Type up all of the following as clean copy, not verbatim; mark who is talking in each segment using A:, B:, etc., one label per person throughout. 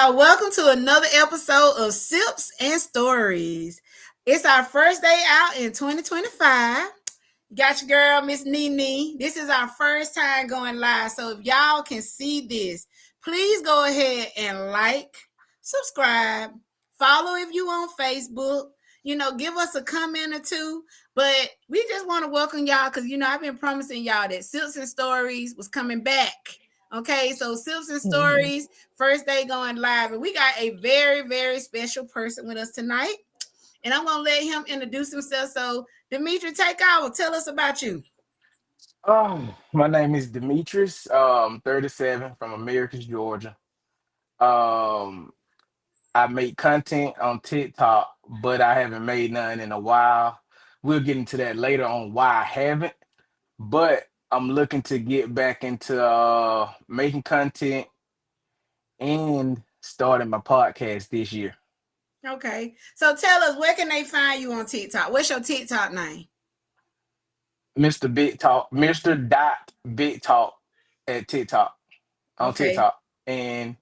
A: y'all. Welcome to another episode of Sips and Stories. It's our first day out in 2025. Got your girl, Miss NeNe. This is our first time going live. So if y'all can see this, please go ahead and like, subscribe, follow if you on Facebook. Give us a comment or two. But we just want to welcome y'all because, I've been promising y'all that Sips and Stories was coming back. Okay, so Sips and Stories, first day going live. And we got a very, very special person with us tonight. And I'm going to let him introduce himself. So, Dimitri, take over. Tell us about you.
B: My name is Demetrius, 37 from Americus, Georgia. Um, I make content on TikTok, but I haven't made none in a while. We'll get into that later on why I haven't, but I'm looking to get back into making content and starting my podcast this year.
A: Okay. So, tell us, where can they find you on TikTok? What's your TikTok name?
B: Mr. Big Talk, Mr. Dot Big Talk at TikTok on
A: Okay.
B: TikTok. And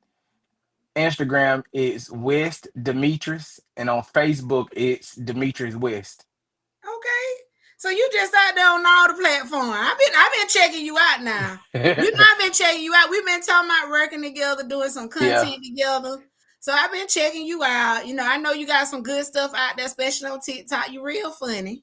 B: Instagram is West Demetrius, and on Facebook it's Demetrius West.
A: Okay. So you just out there on all the platforms. I've been checking you out now. I've been checking you out. We've been talking about working together, doing some
B: Yeah,
A: content together. So I've been checking you out. I know you got some good stuff out there, especially on TikTok. You're real funny.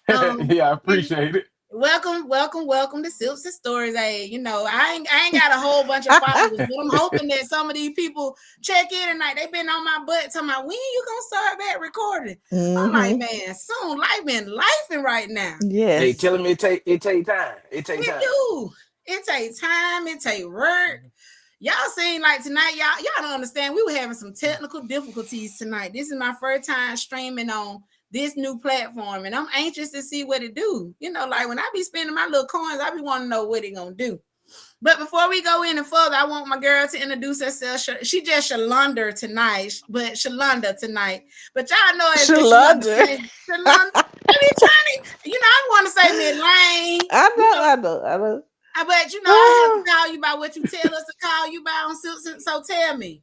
B: yeah, I
A: And
B: appreciate it.
A: welcome to Silks and Stories. Hey, I ain't got a whole bunch of followers, but I'm hoping that some of these people check in tonight. They've been on my butt talking about when you gonna start back recording. I'm like, man, soon. Life been lifing right now.
B: They
C: Yes.
B: telling me it take time. It take
A: It
B: time.
A: do. It take time. It take work. Y'all seem like tonight, y'all don't understand. We were having some technical difficulties tonight. This is my first time streaming on this new platform, and I'm anxious to see what it do. Like when I be spending my little coins, I be wanting to know what it gonna do. But before we go any further, I want my girl to introduce herself. She just Shalonda tonight, but Shalonda tonight. But y'all know as Miss Shalonda
C: Shalonda.
A: say, Shalonda. I be trying to, I want to say Miss Lane.
C: I know, I know, I know.
A: But I have to call you by what you tell us to call you by on Silks. So tell me,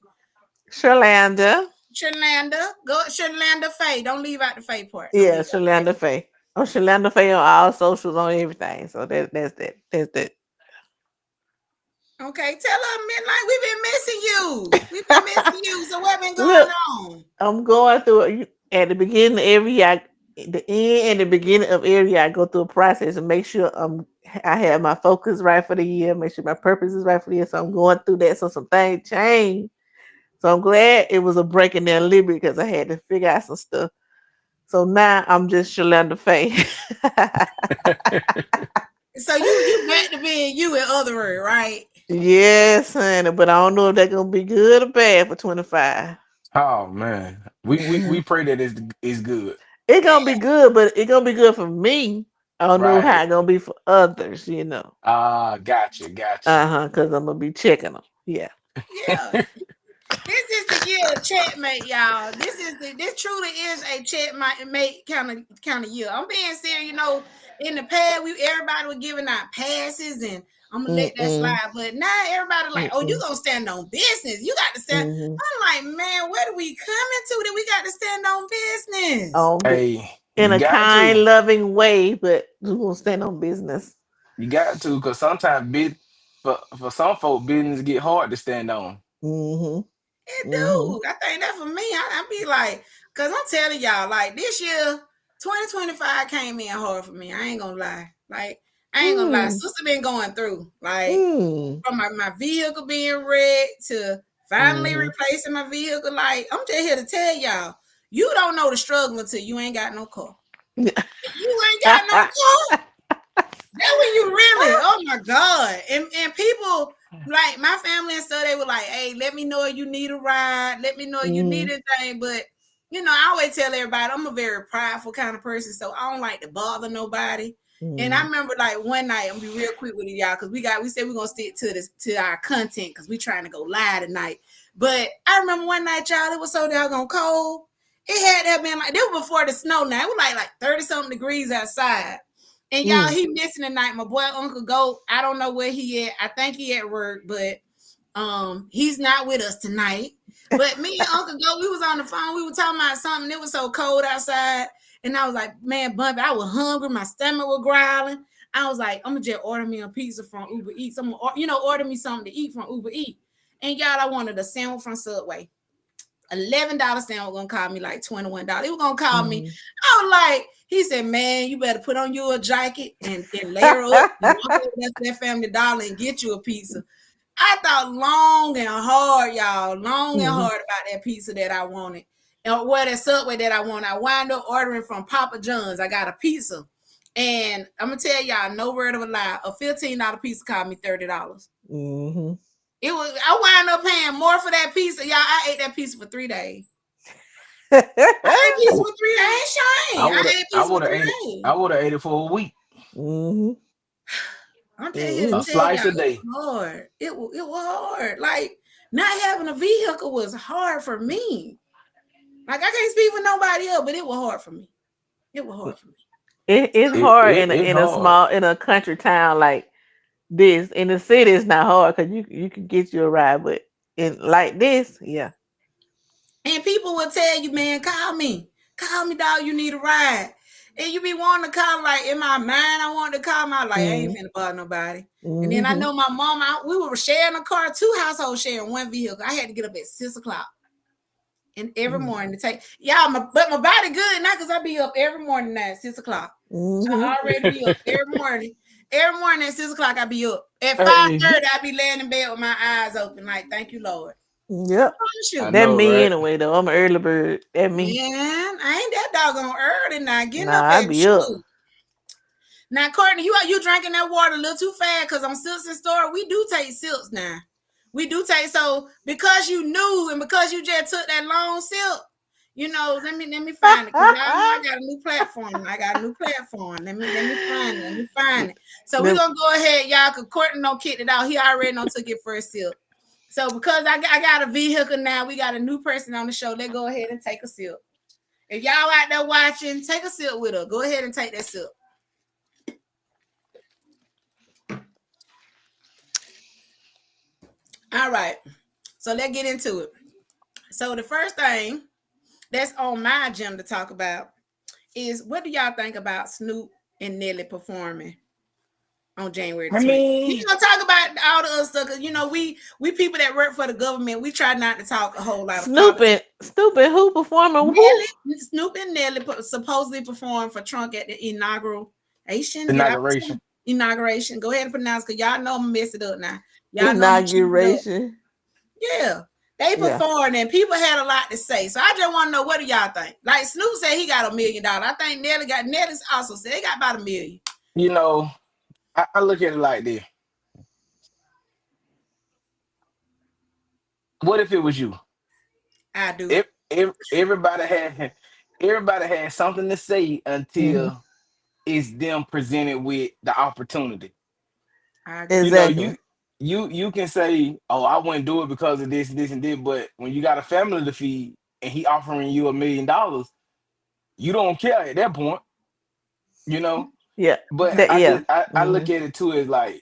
C: Shalanda.
A: Shalanda, go Shalanda Faye. Don't leave out the Faye part. Don't
C: Yeah,
A: leave out the Faye.
C: Shalanda Faye. Oh, Shalanda Faye on all socials on everything. So that's that. That's that.
A: Okay, tell her midnight. We've been missing you. We've been missing you. So what been going
C: Look,
A: on?
C: I'm going through it. At the beginning of every year, the end and the beginning of every year, I go through a process and make sure I have my focus right for the year, make sure my purpose is right for the year. So I'm going through that. So some things change. So I'm glad it was a break in there a little bit because I had to figure out some stuff. So now I'm just Shalanda Faye.
A: So you back to being you in other words, right?
C: Yes, honey, but I don't know if they're gonna be good or bad for 25.
B: Oh man, we pray that is good.
C: It's gonna be good, but it's gonna be good for me. I don't know how
B: Right.
C: it's gonna be for others.
B: Gotcha, gotcha.
C: Uh-huh, because I'm gonna be checking them. Yeah.
A: Yeah. This is the year of checkmate, y'all. This truly is a checkmate kind of year. I'm being serious. In the past, everybody was giving out passes, and I'm gonna let that
C: Mm-mm.
A: slide. But now everybody like, oh, you
C: Mm-mm.
A: gonna stand on business? You got to stand.
C: Mm-hmm.
A: I'm like, man, where do we coming to that we got to stand on business?
B: Hey,
C: In
B: you
C: a
B: got to.
C: kind, loving way, but we're gonna stand on business.
B: You got to, because sometimes for some folk business get hard to stand on.
C: Mm-hmm.
A: It
C: Mm-hmm.
A: do. I think that for me, I be like, cause I'm telling y'all, like this year, 2025 came in hard for me. I ain't gonna lie. Like, I ain't gonna lie.
C: Mm.
A: Sister been going through, like,
C: Mm.
A: from my vehicle being wrecked to finally
C: Mm-hmm.
A: replacing my vehicle. Like, I'm just here to tell y'all, you don't know the struggle until you ain't got no car. If you ain't got no car, that when you really, oh my God. And people like my family and stuff, they were like, hey, let me know if you need a ride, let me know if you need
C: Mm.
A: anything. But I always tell everybody I'm a very prideful kind of person, so I don't like to bother nobody. And I
C: Mm.
A: remember like one night, I'm gonna be real quick with it, y'all, because we said we're gonna stick to our content because we trying to go live tonight. But I remember one night, y'all, it was so doggone cold. It had to have been like this was before the snow now. It was like 30 something degrees outside. And y'all,
C: Mm.
A: he missing tonight. My boy Uncle Goat. I don't know where he at. I think he at work, but he's not with us tonight. But me and Uncle Go, we was on the phone. We were talking about something. It was so cold outside. And I was like, man, Bumpy, I was hungry. My stomach was growling. I was like, I'm going to just order me a pizza from Uber Eats. I'm gonna, order me something to eat from Uber Eats. And y'all, I wanted a sandwich from Subway. $11 sandwich gonna call me like $21. He was gonna call me.
C: Mm-hmm.
A: I was like, he said, man, you better put on your jacket and layer up and walk over to that Family Dollar and get you a pizza. I thought long and hard, y'all, long and
C: Mm-hmm.
A: hard about that pizza that I wanted. And what that Subway that I wanted. I wound up ordering from Papa John's. I got a pizza. And I'm gonna tell y'all, no word of a lie, a $15 pizza cost me $30.
C: Mm-hmm.
A: It was I wound up paying more for that pizza. Y'all, I ate that pizza for 3 days. I ate pizza
B: I
A: for 3 days, Shane. I ate
B: I
A: pizza for
B: would have
A: three
B: ate it.
A: days.
B: I would have ate it for a week,
C: Mm-hmm.
A: I'm just here to
C: Mm-hmm.
B: a
A: tell
B: slice
A: y'all
B: a
A: it
B: day.
A: was hard. It was hard. Like not having a vehicle was hard for me. Like I can't speak for nobody else, but it was hard for me. It was hard for me.
C: It's
A: So
C: hard
B: It's
C: in a
B: hard.
C: small in a country town like this. In the city, it's not hard because you can get you a ride, but in like this, yeah.
A: and people will tell you, man, call me. Call me, dog, you need a ride. And you be wanting to call, like in my mind, I wanted to call my like, I ain't
C: Mm-hmm.
A: finna bother nobody. And then I
C: Mm-hmm.
A: know my mom, we were sharing a car, two households sharing one vehicle. I had to get up at 6 o'clock and every morning to take y'all, but my body good now because I be up every morning now at 6 o'clock. So
C: Mm-hmm.
A: I already be up every morning. Every morning at 6 o'clock, I be up. At
B: Hey,
A: 5:30, I be laying in bed with my eyes open, like, thank you, Lord. I
C: Yep.
A: promise
B: I
A: you.
C: That
B: know,
C: me
B: right?
C: anyway though. I'm an early bird. That me.
A: Man, I ain't that doggone early now. Getting up
C: Nah, I
A: at
C: be up.
A: shoot. Now, Courtney, you drinking that water a little too fast because on Sips and Store, we do take sips now. We do take so because you knew and because you just took that long sip, let me find it because y'all know I got a new platform. I got a new platform. Let me find it. Let me find it. So we're
C: Them-
A: gonna go ahead, y'all, because Courtney don't kick it out. He already don't took it first sip. So because I got a vehicle now, we got a new person on the show. Let's go ahead and take a sip. If y'all out there watching, take a sip with her. Go ahead and take that sip. All right. So let's get into it. So the first thing that's on my agenda to talk about is what do y'all think about Snoop and Nelly performing on January the
B: I
A: 20th? We
B: mean,
A: gonna talk about all the other stuff because we people that work for the government, we try not to talk a whole lot of politics.
C: Snooping who performing who?
A: Nelly, Snoop and Nelly supposedly performed for Trump at the inauguration. Did I
B: inauguration.
A: inauguration? Go ahead and pronounce because y'all know I'm gonna mess it up now. Y'all know I'm gonna cheat it up.
C: Inauguration.
A: Yeah. They
C: Yeah.
A: performed and people had a lot to say. So I just want to know what do y'all think? Like Snoop said he got $1 million. I think Nelly's also said he got about 1 million.
B: You know, I look at it like this. What if it was you?
A: I do.
B: If everybody had something to say
C: Mm-hmm.
B: until it's them presented with the opportunity.
A: I agree.
B: You know,
C: Exactly.
B: you can say, "Oh, I wouldn't do it because of this, this, and this," but when you got a family to feed and he offering you $1 million, you don't care at that point. You know,
C: Yeah.
B: but
C: That yeah.
B: I
C: Mm-hmm.
B: look at it too as like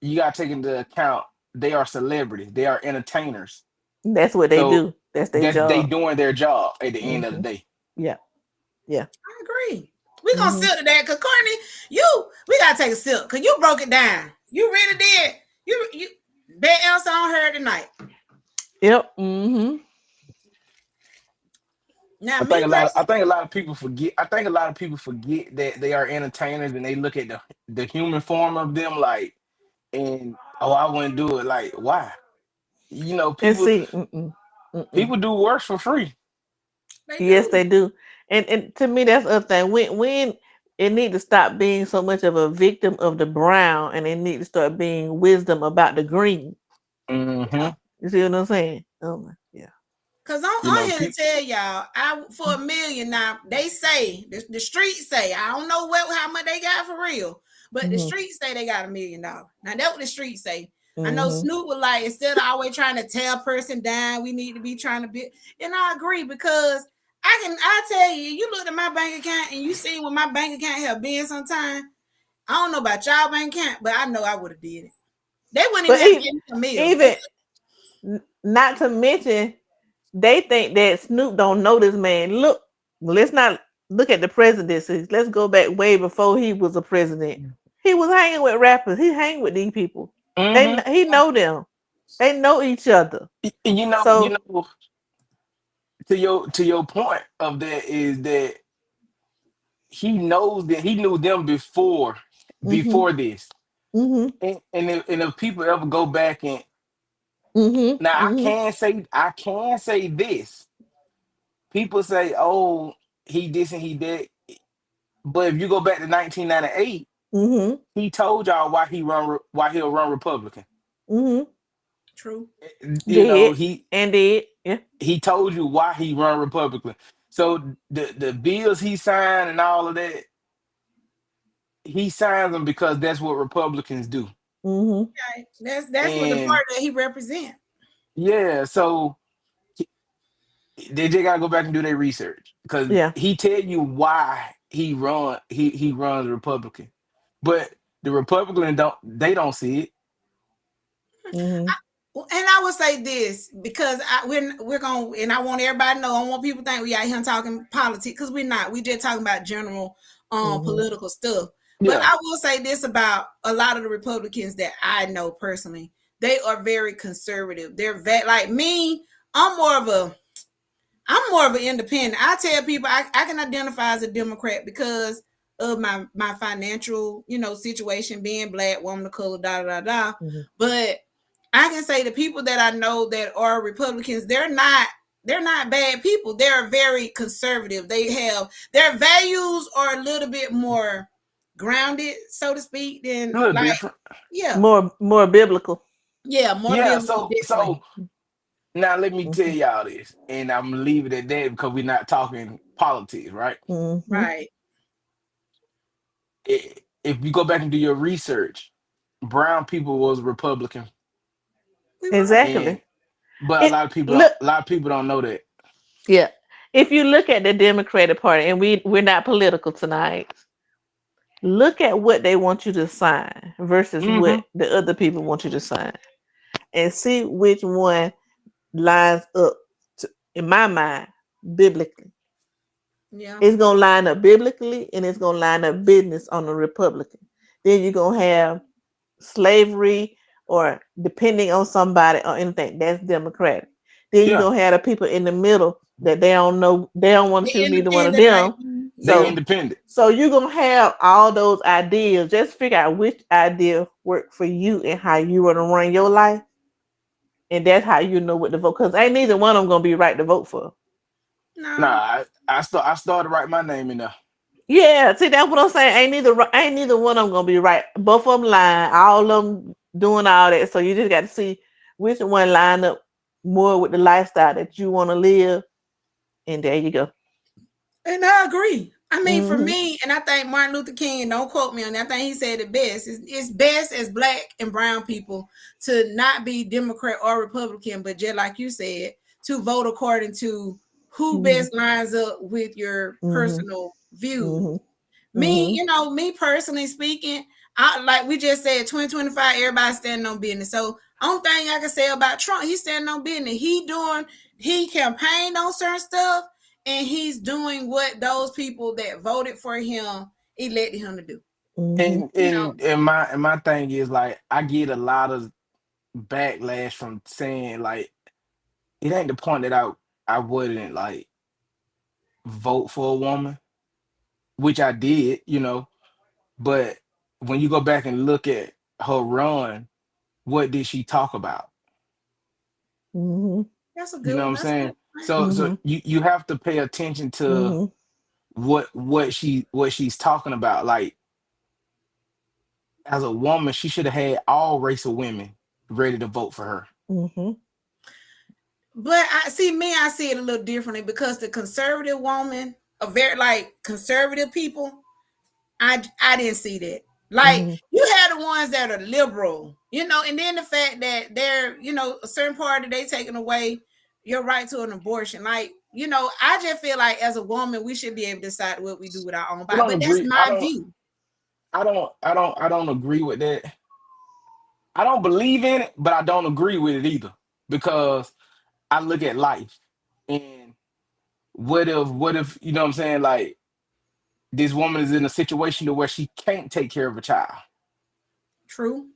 B: you got to take into account they are celebrities, they are entertainers,
C: That's what they
B: so
C: do. That's their
B: that's they
C: job.
B: doing their job at the end of the
C: Mm-hmm.
B: day.
C: Yeah. Yeah.
A: I agree. We gonna
C: Mm-hmm.
A: sip to that because Courtney, we gotta take a sip because you broke it down. You really did. You that else on her tonight.
C: Yep. Mm-hmm.
A: Now me
B: I
A: personally,
B: think a lot of people forget. I think a lot of people forget that they are entertainers and they look at the human form of them like, and oh, I wouldn't do it. Like, why? You know,
C: And see, mm-mm, mm-mm.
B: people do work for free.
A: they
C: Yes,
A: do.
C: they do. And to me, that's a thing. When it need to stop being so much of a victim of the brown, and it need to start being wisdom about the green.
A: Yeah.
B: Hmm.
C: You see what I'm saying? Oh my, yeah.
A: Cause
B: You
A: I'm
B: know,
A: here to
B: people.
A: tell y'all, I for $1 million now. They say the streets say I don't know how much they got for real, but the
C: Mm-hmm.
A: streets say they got $1 million. Now that's what the streets say. I know
C: Mm-hmm.
A: Snoop was like instead of always trying to tear a person down, we need to be trying to be. And I agree because I tell you, you look at my bank account and you see what my bank account have been sometime. I don't know about y'all bank account, but I know I would have did it. They wouldn't even
C: But
A: have to give me a meal.
C: even not to mention They think that Snoop don't know this man. Look, let's not look at the presidency. Let's go back way before he was a president. He was hanging with rappers. He hang with these people.
B: Mm-hmm.
C: He know them. They know each other.
B: And
C: So,
B: to your point of that is that he knows that he knew them
C: mhm,
B: before this.
C: mhm,
B: And if people ever go back and
C: mhm,
B: now
C: mhm,
B: I can say this. People say, "Oh, he this and he that," but if you go back to 1998,
C: mhm,
B: he told y'all why he'll run Republican.
C: mhm.
A: True.
B: You know,
C: Did and did. Yeah.
B: he told you why he run Republican. So the bills he signed and all of that, he signs them because that's what Republicans do.
C: Mhm,
A: Okay. That's what the
B: And
A: part that he represent.
B: yeah, so they just gotta go back and do their research because
C: yeah.
B: he tell you why he runs Republican, but the Republican don't see it.
C: Mhm,
A: And I would say this because we're going to, and I want everybody to know. I want people to think we out here talking politics because we're not. We just talking about general
C: mhm,
A: political stuff. But
B: Yeah,
A: I will say this about a lot of the Republicans that I know personally. They are very conservative. They're like me. I'm more of a I'm more of an independent. I tell people I can identify as a Democrat because of my financial, situation, being black, woman of color, da da da da.
C: mhm,
A: But I can say the people that I know that are Republicans, they're not bad people. They're very conservative. They have their values are a little bit more grounded, so to speak,
B: a
A: than
B: little
A: like
B: different.
A: yeah,
C: more biblical.
A: more
B: Yeah,
A: biblical,
B: so
A: definitely.
B: now let me tell
C: Mhm,
B: y'all this, and I'm gonna leave it at that because we're not talking politics, right?
C: mhm.
A: Right.
B: If you go back and do your research, brown people was Republican,
A: We were.
B: and
C: Exactly.
B: but
C: It look,
B: a lot of people don't know that.
C: yeah. If you look at the Democratic Party, and we're not political tonight, look at what they want you to sign versus
B: Hmm.
C: what the other people want you to sign, and see which one lines up. In my mind, biblically,
A: Yeah.
C: it's gonna line up biblically, and it's gonna line up business on the Republican. Then you're gonna have slavery or depending on somebody or anything. That's Democratic. Then you're
B: Yeah,
C: gonna have the people in the middle that they don't know, they don't want to
A: The
C: choose neither one of
A: independent, like
C: them.
B: they
C: So
A: yeah.
B: independent.
C: you're gonna have all those ideas. Just figure out which idea work for you and how you want to run your life. And that's how you know what to vote. Because ain't neither one of them gonna be right to vote for.
B: Nah,
A: No.
B: I started write my name in there.
C: Yeah, see that's what I'm saying. Ain't neither one of them gonna be right. Both of them lying, all of them doing all that. So you just got to see which one line up more with the lifestyle that you want to live, and there you go.
A: And I agree. I mean, for
C: Hmm.
A: me, and I think Martin Luther King, don't quote me on that, I think he said it best. It's best as black and brown people to not be Democrat or Republican, but just like you said, to vote according to who
C: Hmm.
A: best lines up with your
C: Hmm.
A: personal views.
C: Hmm.
A: Me,
C: Hmm.
A: me personally speaking, I like we just said 2025, everybody standing on business. So only thing I can say about Trump, he's standing on business. He campaigned on certain stuff and he's doing what those people that voted for him elected him to do.
C: Hmm.
B: And my thing is like I get a lot of backlash from saying like it ain't the point that I wouldn't like vote for a woman, which I did, but when you go back and look at her run, what did she talk about?
C: Hmm.
A: That's a
B: You
A: good
B: know what
A: one.
B: I'm
A: That's a
B: saying?
A: good one.
B: So
C: Hmm.
B: you have to pay attention to
C: Hmm.
B: what she's talking about. Like as a woman, she should have had all race of women ready to vote for her.
C: Hmm.
A: But I see it a little differently because the conservative woman, a very like conservative people, I didn't see that. Like
C: Hmm.
A: you had the ones that are liberal, and then the fact that they're, a certain party they taking away your right to an abortion. Like, I just feel like as a woman, we should be able to decide what we do with our own
B: I
A: body.
B: don't
A: But that's
B: agree.
A: my view.
B: I don't agree with that. I don't believe in it, but I don't agree with it either because I look at life. And what if you know what I'm saying? Like this woman is in a situation to where she can't take care of a child.
A: True.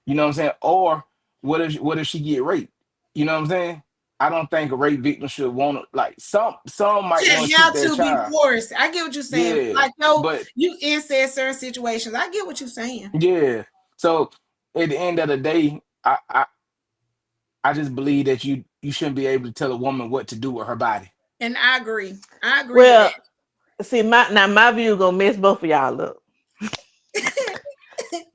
B: You know what I'm saying? Or what if she get raped? You know what I'm saying? I don't think a rape victim should want to like some might want
A: Should
B: to keep
A: have
B: their
A: to be
B: child.
A: forced. I get what you're saying.
B: Yeah,
A: Like, yo,
B: but
A: you incest certain situations. I get what you're saying.
B: yeah. So at the end of the day, I just believe that you shouldn't be able to tell a woman what to do with her body.
A: And I agree. I agree with that.
C: Well, see, my view gonna mess both of y'all up.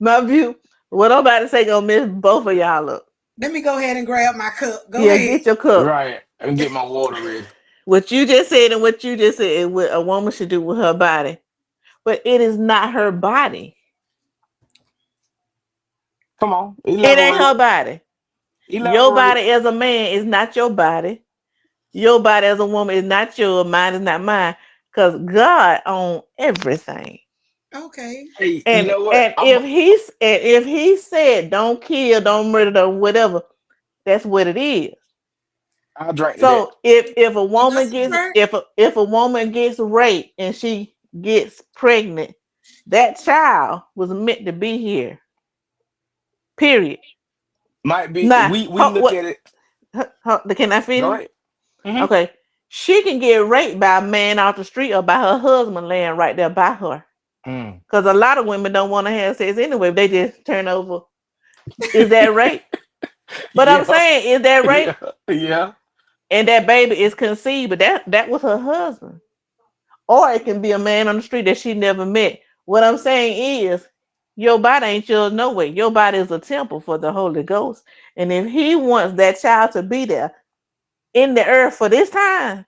C: My view, what I'm about to say gonna mess both of y'all up.
A: Let me go ahead and grab my cup. Go
C: Yeah,
A: ahead.
C: get your cup.
B: Right. And get my water ready.
C: What you just said and what you just said is what a woman should do with her body. But it is not her body.
B: Come on,
C: It ain't
B: elaborate.
C: her body. Your
B: Elaborate.
C: body as a man is not your body. Your body as a woman is not yours. Mine is not mine. Because God owns everything.
A: Okay.
B: Hey, you
C: And
B: know what?
C: and if he said don't kill, don't murder, don't whatever, that's what it is.
B: I'll drink to that.
C: So if a
A: Yes,
C: woman gets
A: sir.
C: if a woman gets raped and she gets pregnant, that child was meant to be here. Period.
B: Might be
C: Now,
B: we look
C: what?
B: at it.
C: Can I
B: Go
C: finish?
B: ahead. Hmm.
C: Okay. She can get raped by a man off the street or by her husband laying right there by her.
B: Mm.
C: Because a lot of women don't want to have sex anyway. They just turn over. Is that rape? But I'm
B: Yeah,
C: saying, is that
B: yeah,
C: rape?
B: yeah,
C: And that baby is conceived, but that was her husband. Or it can be a man on the street that she never met. What I'm saying is, your body ain't yours no way. Your body is a temple for the Holy Ghost. And if he wants that child to be there in the earth for this time,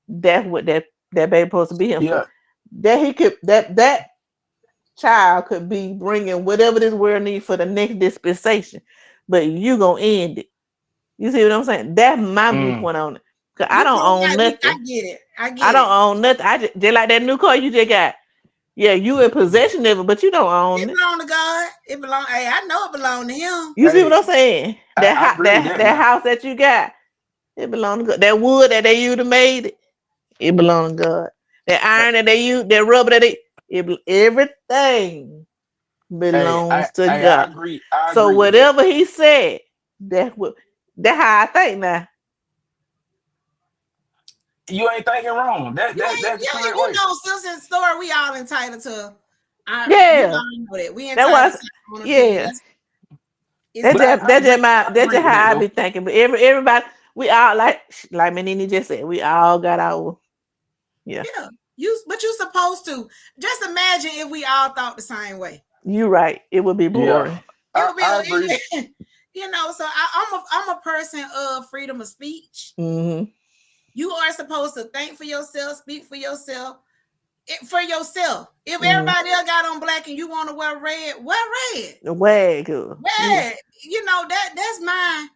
C: that's what that baby supposed to be here for.
B: yeah.
C: That he could that child could be bringing whatever this world needs for the next dispensation. But you gonna end it. You see what I'm saying? That's my
B: Mm.
C: viewpoint on it. Cause I
A: You
C: don't
A: both
C: own
A: got we I
C: nothing.
A: get it. I
C: I
A: get
C: don't
A: it.
C: own nothing. I just like that new car you just got. Yeah, you in possession of it, but you don't own
A: It
C: it.
A: belong to God. It belong. Hey, I know it belong to him.
C: You see what
B: Hey,
C: I'm saying? That
B: I agree with that
C: that
B: now.
C: house that you got, it belongs to God. That wood that they used to made it, it belongs to God. That
B: Hey,
C: iron that they use, that rubber that everything
B: hey,
C: belongs to
B: I
C: God.
B: agree. I
C: So
B: agree with that.
C: whatever he said, that's what that's how I think now.
B: You ain't thinking wrong.
A: You ain't,
B: That's the
A: yeah,
B: correct
A: you
B: way.
A: know, Simpsons story. We all entitled to. We
C: Yeah.
A: all know that we
C: That
A: entitled
C: was
A: to our own opinion.
C: yeah.
A: It's
B: But I
C: That's
B: agree.
C: just my
B: I
C: that's
B: agree
C: just
B: with that
C: how I
B: though.
C: be thinking. But everybody we all like my Nene just said, we all got our yeah.
A: yeah. But you supposed to just imagine if we all thought the same way.
C: You right. It would be
B: Yeah,
C: boring.
A: It would be,
B: I agree.
A: you know. So I'm a person of freedom of speech.
C: Mm-hmm.
A: You are supposed to think for yourself, speak for yourself, for yourself. If
C: Mm-hmm.
A: everybody else got on black and you want to wear red.
C: The way good. Yeah.
A: Yeah, you know that's my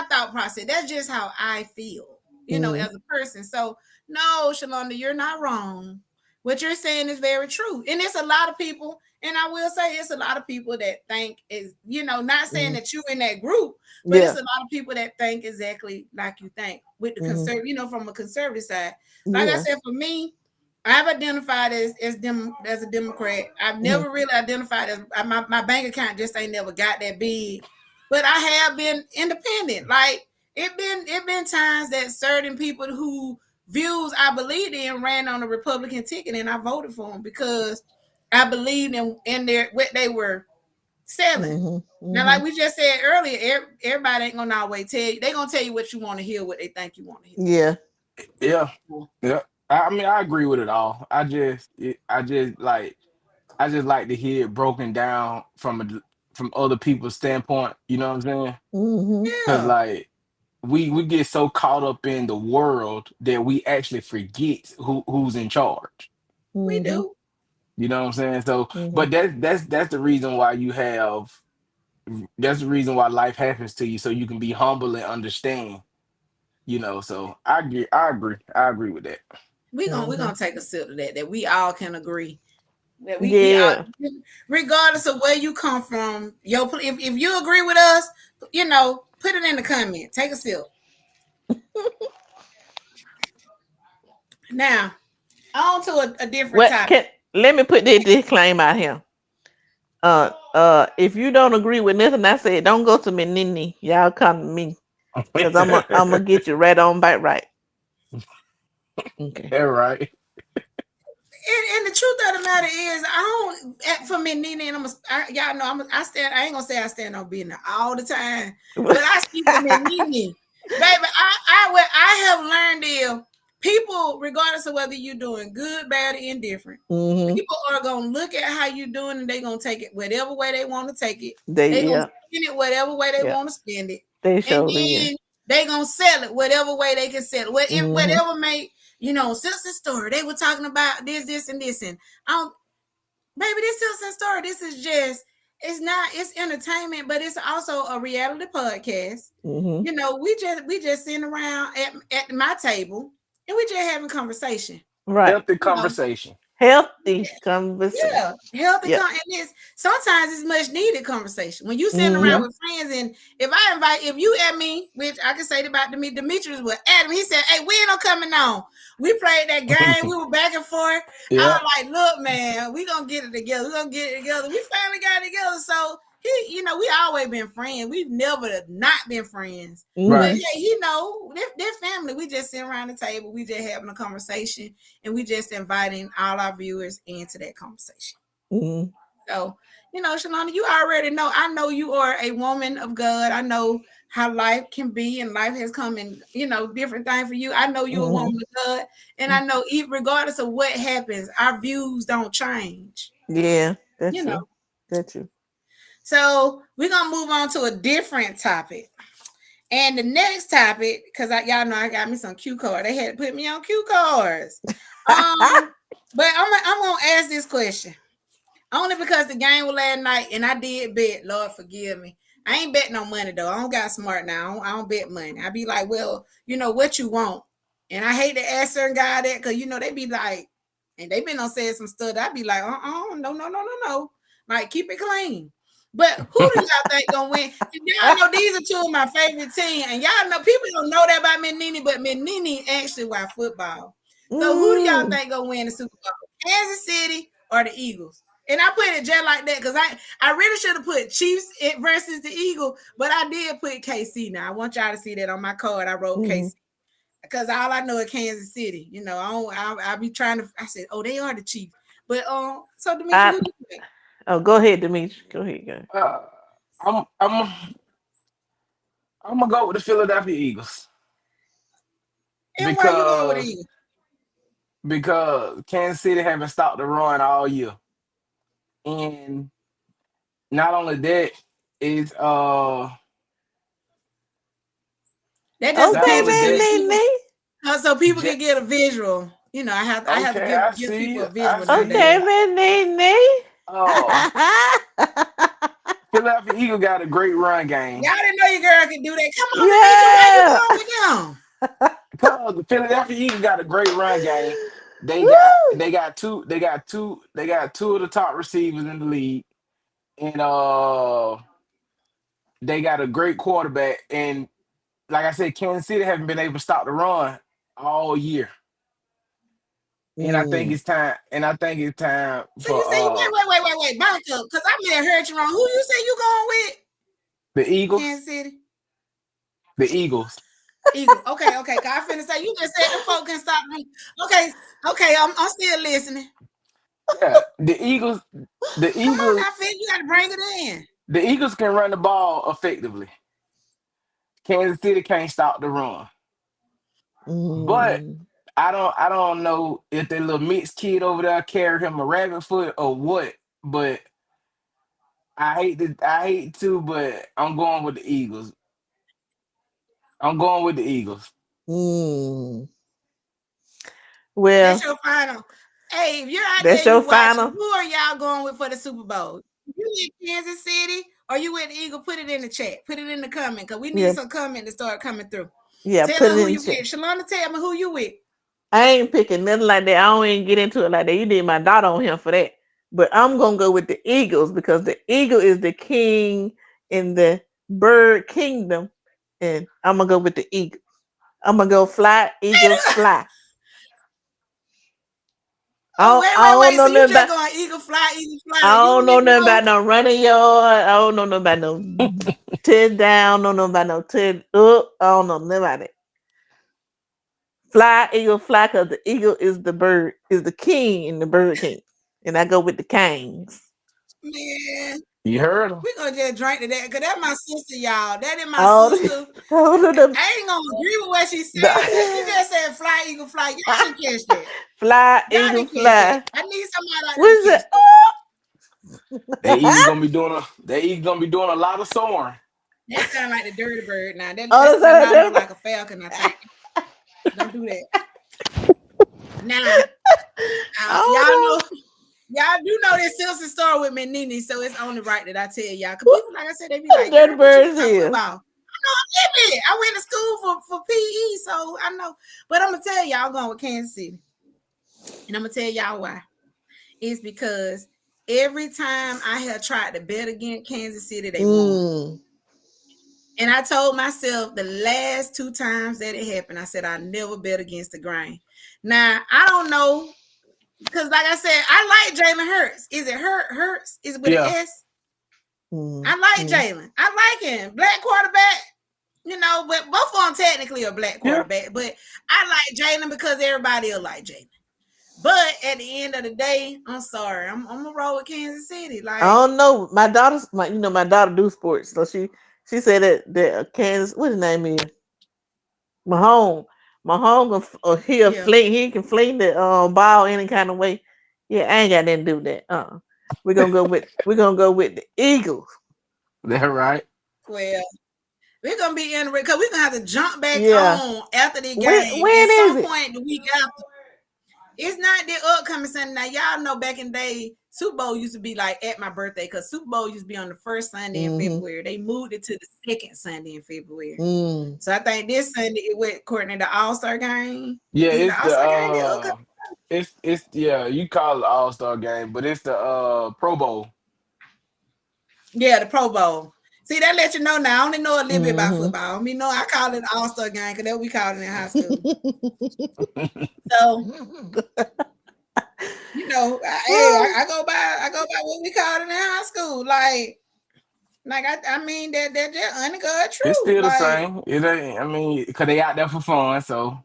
A: thought process. That's just how I feel,
C: Mm-hmm.
A: as a person. So no, Shalonda, you're not wrong. What you're saying is very true, and it's a lot of people. And I will say it's a lot of people that think is, not saying
C: Mm-hmm.
A: that you in that group, but it's
C: Yeah.
A: a lot of people that think exactly like you think with the
C: Mm-hmm.
A: from a conservative side. Like I
C: Yeah.
A: said, for me, I've identified as a Democrat. I've
C: Mm-hmm.
A: never really identified as my bank account just ain't never got that big. But I have been independent. Like it been times that certain people who views I believed in ran on a Republican ticket and I voted for them because I believed in their what they were selling.
C: Mm-hmm.
A: Now,
C: Mm-hmm.
A: like we just said earlier, everybody ain't gonna always tell you. They gonna tell you what you want to hear, what they think you want to hear.
C: Yeah.
B: Yeah, yeah. I mean, I agree with it all. I just like to hear it broken down from other people's standpoint. You know what I'm saying?
C: Mm-hmm.
B: Because
A: Yeah,
B: like we get so caught up in the world that we actually forget who's in charge.
A: we
C: Mm-hmm.
A: do.
B: You know what I'm saying? So,
C: Mm-hmm.
B: but that's the reason why that's the reason why life happens to you, so you can be humble and understand. So I agree with that.
A: We're
C: Mm-hmm.
A: gonna take a sip of that we all can agree that we
C: Yeah.
A: all, regardless of where you come from, if you agree with us, put it in the comment. Take a sip. Now, on to a different
C: What
A: topic.
C: can let me put this disclaimer out here. If you don't agree with nothing I said, don't go to me, NeNe. Y'all come to me, cause I'm gonna get you right on back right. Okay.
B: Yeah, right.
A: And the truth of the matter is, I don't. For me, NeNe, and y'all know I stand. I ain't gonna say I stand on being there all the time, but I speak for me, NeNe, baby. What I have learned is people, regardless of whether you're doing good, bad, or indifferent,
C: Mm-hmm.
A: people are gonna look at how you doing and they're gonna take it whatever way they want to take it.
C: They
A: They're gonna
C: yeah
A: spend it whatever way they
C: yeah
A: want to spend it,
C: they
A: and
C: surely yeah.
A: then they gonna sell it whatever way they can sell it.
C: Mm-hmm.
A: Whatever make Simpson story. They were talking about this, and this, and I don't, baby, this Simpson story. This is just, it's not, it's entertainment, but it's also a reality podcast.
C: Mm-hmm.
A: We just sitting around at my table and we just having conversation.
C: Right.
B: Healthy
A: You know,
B: conversation.
C: Healthy conversation.
A: yeah, healthy
C: Yep.
A: and it's sometimes it's much needed conversation when you sitting around
C: Mm-hmm.
B: Yeah.
A: with friends. And if you at me, which I can say about Demetrius with Adam, he said, "Hey, when I'm coming on." We played that game. We were back and forth. I
B: Yeah.
A: was like, "Look, man, we gonna get it together. We gonna get it together." We finally got it together. So we always been friends. We've never not been friends. But
B: Right.
C: Mm-hmm.
A: yeah, they're family. We just sitting around the table. We just having a conversation and we just inviting all our viewers into that conversation.
C: Mm-hmm.
A: So, Shalana, you already know. I know you are a woman of God. I know how life can be, and life has come in, different things for you. I know you're a woman
C: Mm-hmm.
A: of God, and I know, regardless of what happens, our views don't change.
C: Yeah, that's
A: You know.
C: true. That's true.
A: So we're gonna move on to a different topic. And the next topic, because y'all know I got me some cue cards. They had to put me on cue cards. But I'm gonna ask this question. Only because the game was last night and I did bet. Lord forgive me. I ain't bet no money though. I don't got smart now. I don't bet money. I be like, well, what you want. And I hate to ask certain guy that because they be like, and they been on saying some stuff. I be like, no, no, no, no, no. Like keep it clean. But who do y'all think gonna win? And y'all know these are two of my favorite teams. And y'all know people don't know that about NeNe, but NeNe actually watch football. So who do y'all
C: Mm.
A: think gonna win the Super Bowl? Kansas City or the Eagles? And I put it just like that because I really should have put Chiefs versus the Eagle, but I did put KC. Now I want y'all to see that on my card. I wrote
C: Mm-hmm.
A: KC because all I know is Kansas City. I be trying to. I said, oh, they are the Chiefs. But so Demetri,
C: I
A: who do you think?
C: oh, go ahead, Demetri. Go ahead, go.
B: Uh, I'm I'm I'm gonna go with the Philadelphia Eagles
A: And why you going with the
B: because
A: Eagles?
B: Kansas City haven't stopped the run all year, and not only that, is
A: That just a
B: not
C: Okay,
A: picture
B: only
A: so
C: man,
B: that.
A: that
C: NeNe.
A: so people can
B: Ja-
A: get a visual. I have to
B: okay,
A: give
B: I
A: give
B: see
A: people
B: you.
A: a
B: I
A: visual
B: see
A: nowadays.
C: Okay,
B: you.
C: man, NeNe.
B: Philadelphia Eagles got a great run game
A: Y'all didn't know your girl could do that. Come on, Demetri, why you
C: Yeah.
A: going with them?
B: because the Philadelphia Eagles got a great run game. They got
C: Woo.
B: they got two they got two of the top receivers in the league, and they got a great quarterback. And like I said, Kansas City haven't been able to stop the run all year. And I think
C: Mm.
B: it's time. And I think it's time
A: So
B: for
A: you say, wait, back up, because I may have heard you wrong. Who you say you going with?
B: the Eagles.
A: Kansas City.
B: The Eagles.
A: Eagle. Okay. Cause I finna say you just said the folk can stop me. Okay, okay, I'm still listening.
B: Yeah, the Eagles. The
A: Come on
B: Eagles.
A: now, Fig, you gotta bring it in.
B: The Eagles can run the ball effectively. Kansas City can't stop the run. But
C: Mm.
B: I don't know if the little mixed kid over there carry him a rabbit foot or what. But I hate to, but I'm going with the Eagles. I'm going with the Eagles.
C: Mm.
A: That's
C: Well,
A: your final. Hey, if you're out there
C: that's
A: and
C: your
A: you watching,
C: final.
A: who are y'all going with for the Super Bowl? You with Kansas City or you with the Eagle? Put it in the chat. Put it in the comment because we need
C: Yeah,
A: some comment to start coming through.
C: yeah.
A: Tell
C: Put
A: her
C: it
A: who
C: in
A: you
C: chat.
A: with. Shalana, tell me who you with.
C: I ain't picking nothing like that. I don't even get into it like that. You did my daughter on him for that. But I'm gonna go with the Eagles because the eagle is the king in the bird kingdom, and I'm gonna go with the eagle. I'm gonna go fly, Eagles fly.
A: Oh,
C: I don't
A: wait.
C: know
A: So you
C: nothing
A: just
C: about.
A: going eagle fly.
C: I
A: You
C: don't
A: don't
C: know
A: even
C: nothing
A: know.
C: about no running yard. I don't know nothing about no 10 down. Don't know about no 10 up. I don't know nothing about it. Fly, eagle, fly, because the eagle is the bird, is the king in the bird king. And I go with the kings.
A: Man,
B: You heard him.
A: we gonna just drink to that, cause that's my sister, y'all. That is my
C: All
A: sister.
C: the, all of them.
A: I ain't gonna agree with what she saying, but she
C: The,
A: just said fly, eagle, fly. Y'all didn't catch that.
C: fly,
A: Y'all
C: eagle,
A: didn't catch that.
C: fly.
A: I need somebody out
C: What
A: there to
C: is
A: catch
C: it?
A: that.
B: They eagle gonna be doing a lot of soaring.
A: That sound like the dirty bird now. That
C: Oh,
A: sound a
C: that's
A: lot more
C: that.
A: like a falcon, I think. Don't do that. Now, y'all
C: Oh
A: know, y'all do know this Simpson story with me, NeNe, so it's only right that I tell y'all. Cause
C: no.
A: people, like I said, they be
C: What
A: like,
C: dirty
A: girl, what you
C: bird
A: know
C: is
A: about
C: here?
A: football? I went to school for PE, so I know. But I'm gonna tell y'all, I'm going with Kansas City. And I'm gonna tell y'all why. It's because every time I have tried to bet against Kansas City, they won.
C: Mm.
A: And I told myself the last two times that it happened, I said I never bet against the grain. Now I don't know because, like I said, I like Jalen Hurts. Is it Hurts? Is it with an
B: Yeah,
A: S?
C: Mm.
A: I like
C: Mm.
A: Jalen. I like him. Black quarterback. But both of them technically are black
B: yeah.
A: quarterback. But I like Jalen because everybody will like Jalen. But at the end of the day, I'm sorry. I'm gonna roll with Kansas City.
C: I
A: Like,
C: don't know. My daughter do sports, so she said that Kansas, what his name is, Mahomes. Mahomes,
A: yeah.
C: he can fling the ball any kind of way. Yeah, I ain't got nothing to do with that. We're gonna go with the Eagles.
B: That right.
A: Well, we're gonna be in because we're gonna have to jump back
C: Yeah.
A: on after the
C: When
A: game at
C: is
A: some
C: it?
A: point the week after. It's not the upcoming Sunday. Now, y'all know back in the day, Super Bowl used to be like at my birthday because Super Bowl used to be on the first Sunday in
C: Mm-hmm.
A: February. They moved it to the second Sunday in February.
C: Mm.
A: So I think this Sunday it went Courtney the All Star game.
B: Yeah,
A: Is it
B: it's
A: the All
B: the
A: Star game? The
B: it's yeah, you call it the All-Star game, but it's the Pro Bowl.
A: Yeah, the Pro Bowl. See, that let you know now. I only know a little bit about
C: Mm-hmm.
A: football. I mean, no, I call it All Star game because that's what we called it in high school. So hey, I go by what we called it in high school. Like I mean that just undergird
B: It's
A: truth.
B: still the
A: Like,
B: same. It ain't. I mean, cause they out there for fun. So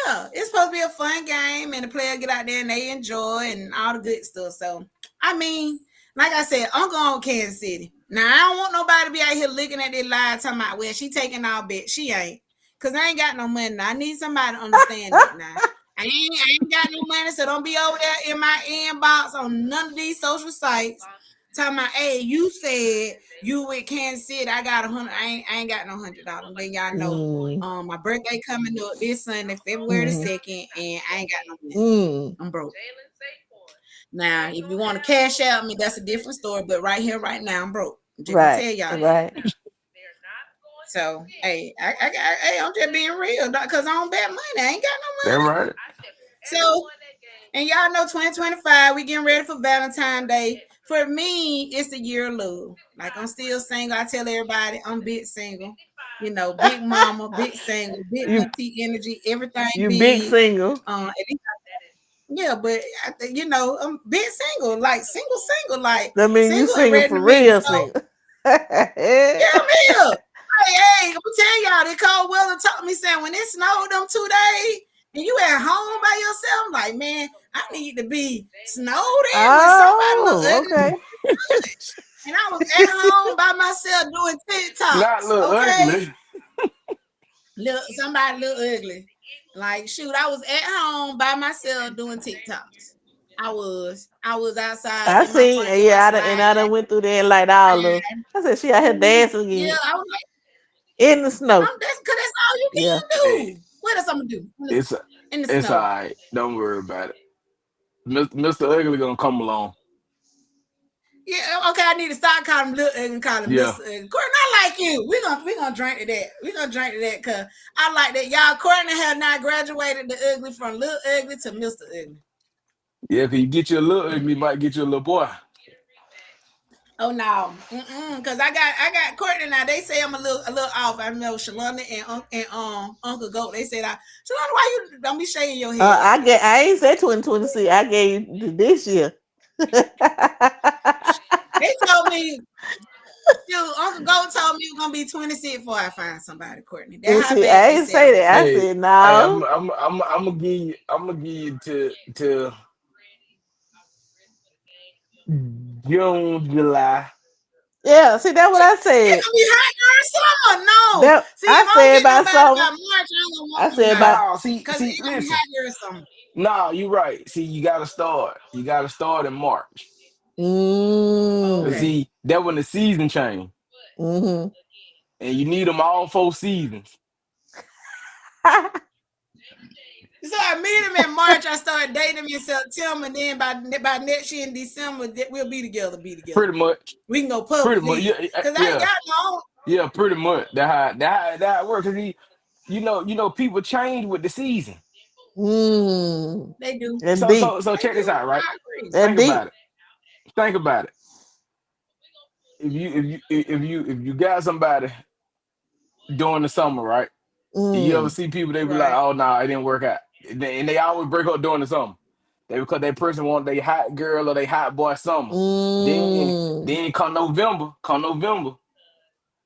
A: yeah, it's supposed to be a fun game and the player get out there and they enjoy and all the good stuff. So, I mean, like I said, I'm going with Kansas City. Now, I don't want nobody to be out here looking at their live talking about, well, she taking our bet. She ain't. Because I ain't got no money now. I need somebody to understand that now. I ain't got no money, so don't be over there in my inbox on none of these social sites talking about, hey, you said you with Kansas City. I got 100. I ain't got no $100. Then y'all know
C: Mm.
A: my birthday coming up this Sunday, February the
C: Mm.
A: 2nd, and I ain't got no money.
C: Mm.
A: I'm broke. Now, if you want to cash out me, that's a different story. But right here, right now, I'm broke. I'm just gonna
C: Right.
A: tell y'all that.
C: Right.
A: So, hey, I'm just being real, because I don't bet money. I ain't got
B: that
A: no money.
B: right.
A: So, and y'all know 2025, we getting ready for Valentine's Day. For me, it's the year of love. Like, I'm still single. I tell everybody I'm big single. Big mama, big single, big
C: you
A: auntie energy, everything
C: you big
A: big.
C: single.
A: Yeah, but I'm big single, like single, like
C: That means you
A: single and
C: single
A: ready
C: for
A: to mingle.
C: real
A: So
C: single.
A: yeah, I'm here. Hey, I'm gonna tell y'all, they called Will and told me saying when it snowed them 2 days and you at home by yourself, I'm like, man, I need to be snowed in with somebody look
C: Oh,
A: ugly.
C: okay.
A: And I was at home by myself doing
B: Not
A: TikToks,
B: look
A: okay?
B: ugly.
A: Somebody look ugly. Like, shoot, I was at home by myself doing TikToks. I was outside
C: I
A: in my
C: seen,
A: front yard
C: yeah,
A: sliding
C: I done went through there like all of. I said she out here
A: down.
C: dancing
A: Yeah,
C: again
A: I was like,
C: in the snow.
A: that's because that's all you
C: Yeah.
A: can
B: Hey,
A: do. What else I'm gonna do
B: it's
A: in the
B: it's all
A: snow?
B: right. Don't worry about it. Mr. Ugly gonna come along.
A: Yeah, okay. I need to start calling him Little and call him
B: Yeah,
A: Mr. Courtney, I like you. We gonna drink to that. We gonna drink to that because I like that. Y'all, Courtney have not graduated the ugly from Little Ugly to Mr. Ugly.
B: yeah. Cause you get you a little ugly, you might get you a little boy.
A: Oh no, because I got Courtney now. They say I'm a little off. I know Shalonda and Uncle Goat. They said, Shalonda, why you don't be shaking your head like that?
C: I ain't said 2026. I gave you this year.
A: They told me, shoot, Uncle Goat told me it was gonna be 26 before I find somebody, Courtney. That's
C: And
A: how
C: see, I
A: bad they
C: ain't
A: say
C: say
A: I'm
C: that. I
A: off.
B: Hey,
C: said
B: hey,
C: no.
B: I'm gonna give you to June, July.
C: Yeah, see that's what I
A: It's
C: said.
A: gonna be hot during summer. No,
C: That
A: see, if
C: I
A: I don't
C: said
A: get
C: about
A: nobody
C: summer.
A: by March, I ain't gonna
C: I
A: want
C: said about
A: nobody
B: No,
A: because
B: see,
A: it's gonna be
B: listen.
A: hot during summer.
B: No, you right. See, you gotta start. You gotta start in March.
A: Oh,
B: Cause
C: mm,
A: okay.
B: see, that when the season change.
C: mm-hmm.
B: And you need them all 4 seasons.
A: So I meet him in March. I started dating him in September. And then by next year in December, we'll be together. Be together.
B: Pretty much.
A: We can go
B: Pretty
A: public
B: much.
A: legal. Cause I
B: Yeah.
A: y'all know.
B: Yeah, pretty much. That how it works. Cause you know, people change with the season.
C: mm.
A: They do.
C: That
B: So
C: deep.
B: so so
A: They
B: check this
A: do.
B: out, right?
A: I agree.
C: That
B: Think
C: deep.
B: about it. Think about it. If you got somebody during the summer, right? You ever
C: Mm,
B: see people they be like,
A: Right.
B: oh no, it didn't work out. And they always break up during the summer. They because that person want they hot girl or they hot boy summer. Then
C: mm.
B: then come November,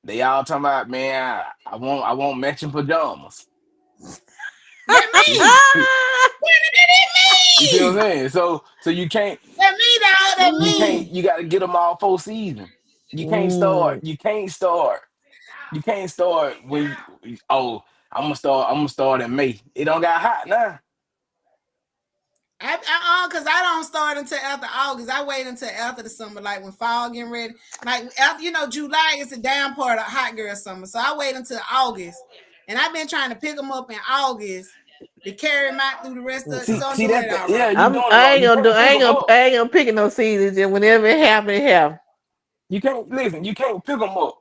B: they all talking about, man, I want matching pajamas.
A: That
B: You
A: me. That
B: see what I'm
A: me.
B: saying? So you can't
A: That me, dog. That
B: you can't
A: me.
B: you got to get them all 4 seasons. You can't start.
C: Mm.
B: You can't start. You can't start when oh I'm gonna start in May. It don't got hot now.
A: Cause I don't start until after August. I wait until after the summer, like when fall getting ready. Like after July is the down part of hot girl summer. So I wait until August, and I've been trying to pick them up in August to carry them out through the rest of.
B: See
A: So I'm
B: see
A: doing
B: that,
A: it all
B: yeah,
A: right.
B: you doing it wrong. You can't pick them up.
C: I ain't gonna pick no seasons. And whenever it happen, it happen.
B: You can't listen. You can't pick them up.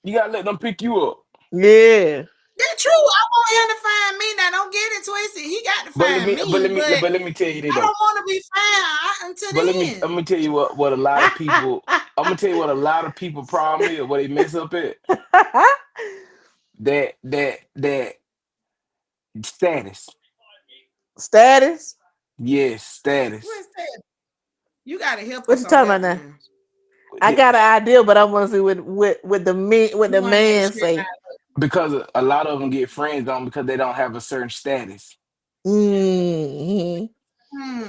B: You gotta let them pick you up.
C: Yeah.
A: That's true. I want him to find me. Now don't get it twisted. He got to
B: But let
A: find
B: me but let
A: me,
B: me
A: but
B: but let me tell you this
A: I
B: though.
A: don't want to be found until
B: But let
A: then.
B: me tell you what a lot of people. I'm gonna tell you what a lot of people problem is. What they mess up at that status.
C: Status.
B: Yes, status.
A: What's that? You got to help
C: What
A: us
C: you
A: on
C: talking
A: that
C: about
A: one
C: now?
A: now.
C: I got an idea, but I want to see what what
A: You
C: the
A: want to make
C: man
A: sure.
C: say.
B: Because a lot of them get friends on because they don't have a certain status.
C: Mm-hmm.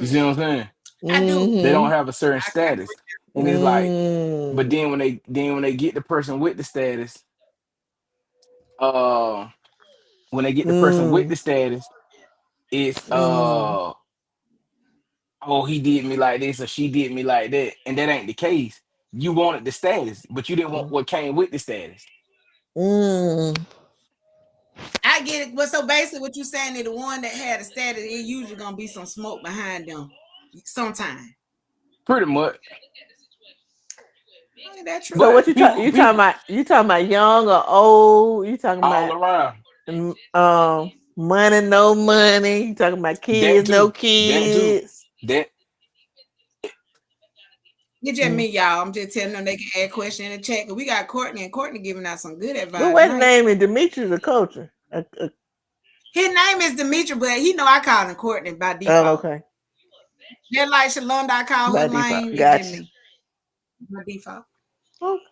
B: You see
A: Hmm.
B: what I'm saying?
A: I do.
B: They don't
C: Mm-hmm.
B: have a certain
A: I
B: status,
A: agree.
B: and it's like, but
C: Mm.
B: then when they get the person with the status, uh, when they get the person with
C: Mm.
B: the status, it's
C: Mm.
B: oh, he did me like this or she did me like that, and that ain't the case. You wanted the status, but you didn't want what came with the status.
C: Mm.
A: I get it. But so basically, what you're saying is the one that had a status, it usually gonna be some smoke behind them, sometime.
B: Pretty much.
A: Ain't that
C: So
A: true?
C: what
B: But
C: you talk?
B: people, people
C: You talking about young or old? You talking
B: all
C: about
B: around
C: money, no money? You talking about
B: that
C: kids, no
B: too, that too,
C: kids?
B: that
A: It's just
C: Mm.
A: me, y'all. I'm just telling them they can add question in the chat. Cause we got Courtney, and Courtney giving out some good
C: But
A: advice
C: what
A: tonight.
C: name is Demetrius the culture?
A: His name is Demetri, but he know I call him Courtney by
C: Oh,
A: default.
C: okay.
A: Just like Shalonda, I call her
C: By default,
A: lame. It's just
C: gotcha.
A: me by default.
C: Okay.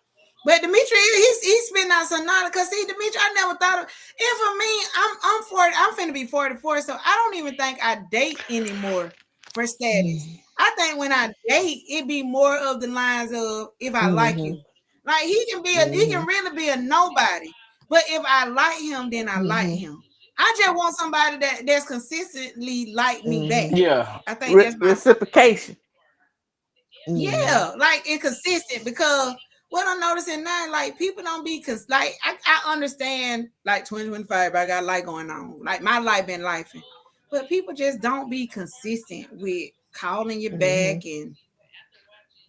A: But Dimitri, he's spitting out some knowledge. Cause see, Dimitri, I never thought of. And for me, I'm 40. I'm finna be 44, so I don't even think I date anymore for status. I think when I date, it be more of the lines of if I like
C: Mm-hmm.
A: you. Like he
C: Mm-hmm.
A: can really be a nobody. But if I like him, then I like
C: Mm-hmm.
A: him. I just want somebody that's consistently like me back.
C: Mm-hmm.
B: yeah.
A: I think that's my
C: Reciprocation. Mm-hmm.
A: yeah, like inconsistent because what I'm noticing now, like people don't be like I understand like 2025, I got life going on. Like my life been lifing. But people just don't be consistent with calling you
C: Mm-hmm.
A: back and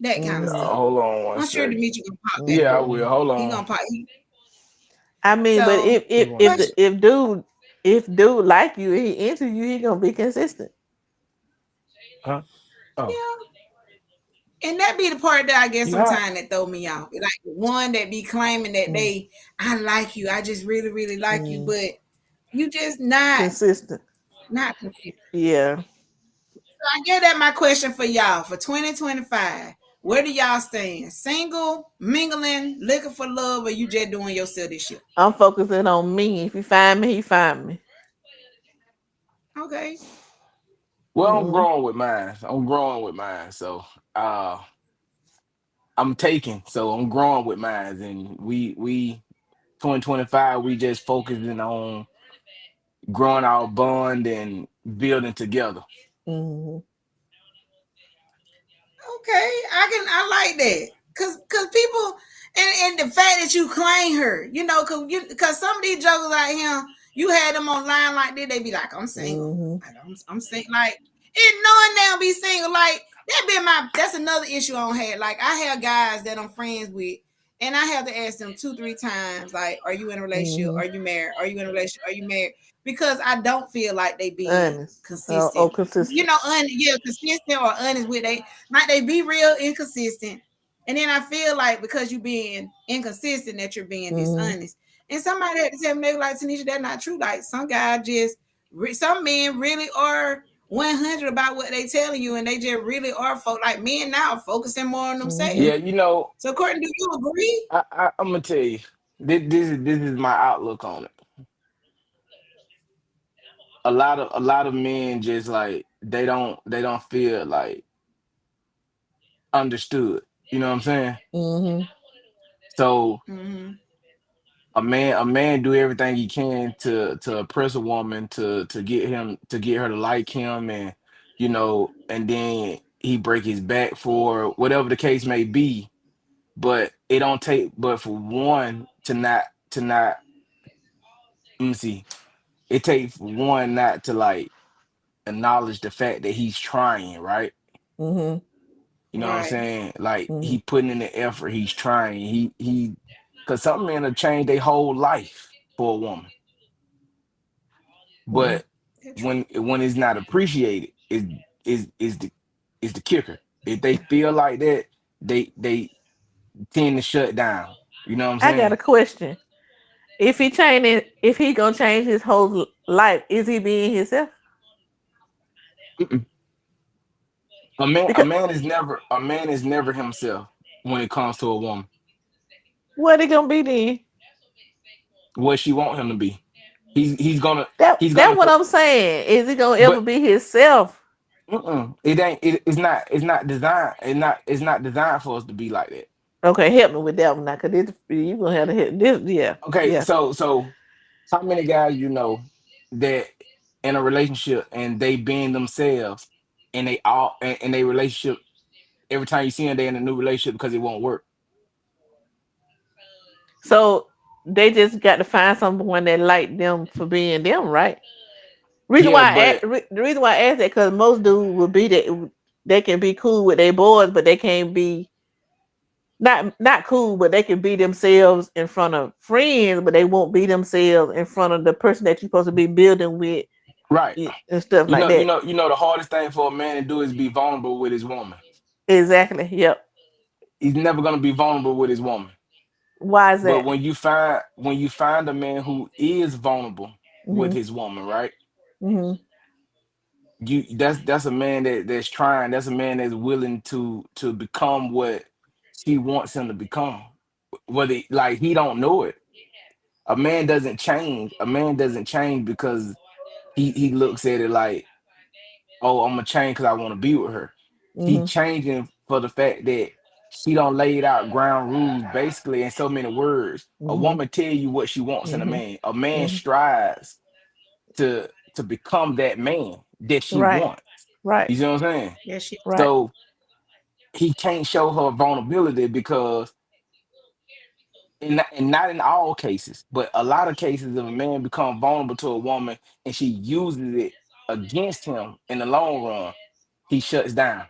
A: that kind of
C: Mm-hmm.
A: stuff.
B: Hold on one
A: I'm sure
B: second.
A: Demetri gonna pop back
B: Yeah, I
A: up.
B: will.
C: Mm-hmm.
B: Hold
A: He
B: on.
A: gonna pop
C: I mean, but
A: so
B: Hold on.
A: but
C: if dude like you, he into you, he gonna be consistent.
B: Huh? Oh.
A: yeah, And that be the part that I guess
B: Yeah.
A: sometimes that throw me off. Like the one that be claiming that
C: Mm,
A: I like you, I just really, really like you,
C: mm.
A: but you just
C: Consistent.
A: not consistent.
C: Yeah.
A: So I get that my question for y'all for 2025. Where do y'all stand? Single, mingling, looking for love, or you just doing yourself this year?
C: I'm focusing on me. If he find me, he find me.
A: Okay.
B: Well, I'm
C: Mm,
B: growing with mine. I'm growing with mine. So uh I'm taking. So I'm growing with mine. And we 2025, we just focusing on growing our bond and building together.
C: mm,
A: Okay, I like that cause people and the fact that you claim her, cause some of these jokers out here, you had them online like this, they be like, I'm single,
C: mm,
A: like I'm single, like and knowing they don't be single, like that's another issue I don't have. Like I have guys that I'm friends with, and I have to ask them 2-3 times, like, are you in a relationship?
C: mm.
A: Are you married? Are you in a relationship? Are you married? Because I don't feel like they being
C: Honest. Oh,
A: consistent.
C: consistent.
A: Yeah, consistent or honest with they like they be real inconsistent. And then I feel like because you being inconsistent that you're being
C: Mm,
A: dishonest. And somebody had to tell me they were like, Tanisha, that's not true. Like some guys just some men really are 100 about what they telling you, and they just really are like men now focusing more on
C: mm,
A: themselves.
B: Yeah,
A: So Courtney, do you agree?
B: I'm gonna tell you, this is my outlook on it. A lot of men just like they don't feel like understood. You know what I'm saying?
C: mm,
B: So
A: Mm-hmm.
B: a man do everything he can to oppress a woman to get her to like him, and and then he break his back for whatever the case may be. But it don't take but for one to not let me see, it takes one not to like acknowledge the fact that he's trying, right?
C: mm,
B: You know what I'm
A: Right.
B: saying? Like he
C: mm,
B: putting in the effort, he's trying. He because some men will change their whole life for a woman.
C: mm,
B: But
A: That's true.
B: when it's not appreciated, is the kicker. If they feel like that, they tend to shut down. You know what I'm
C: I got
B: saying?
C: a question. If he gonna change his whole life, is he being himself?
B: Mm-mm. A
C: Because
B: man is never himself when it comes to a woman.
C: what he gonna be then?
B: What she want him to be. He's gonna he's
C: That's
B: gonna
C: what
B: put
C: I'm saying. Is he gonna ever
B: but
C: be himself?
B: it ain't it's not designed it's not designed for us to be like that.
C: Okay, help me with that one now, cause you gonna have to hit this. Yeah,
B: Okay,
C: yeah.
B: so how many guys that in a relationship and they being themselves and they all in a relationship, every time you see them they in a new relationship because it won't work.
C: So they just got to find someone that like them for being them, right?
B: Yeah, but
C: The reason why I ask that because most dudes will be that they can be cool with their boys, but they can't be not cool, but they can be themselves in front of friends, but they won't be themselves in front of the person that you're supposed to be building with
B: right.
C: and stuff
B: You
C: like
B: know, you
C: that.
B: know, you know the hardest thing for a man to do is be vulnerable with his woman.
C: Exactly. Yep.
B: He's never gonna be vulnerable with his woman.
C: Why is
B: But
C: that?
B: when you find a man who is vulnerable with
C: Mhm.
B: his woman, right?
C: Mhm.
B: That's a man that's trying. That's a man that's willing to become what she wants him to become. Whether like he don't know it. A man doesn't change. A man doesn't change because he looks at it like, oh, I'm gonna change because I want to be with her. He
C: Mhm.
B: changing for the fact that she don't laid out ground rules, basically in so many words. A
C: Mhm.
B: woman tell you what she wants in a
C: Mhm.
B: man. A man
C: Mhm.
B: strives to become that man that she
C: Right.
B: wants.
C: Right.
B: You see what I'm saying?
A: Yes, she
C: Right.
B: So he can't show her vulnerability because, and not in all cases, but a lot of cases, if a man become vulnerable to a woman and she uses it against him in the long run, he shuts down,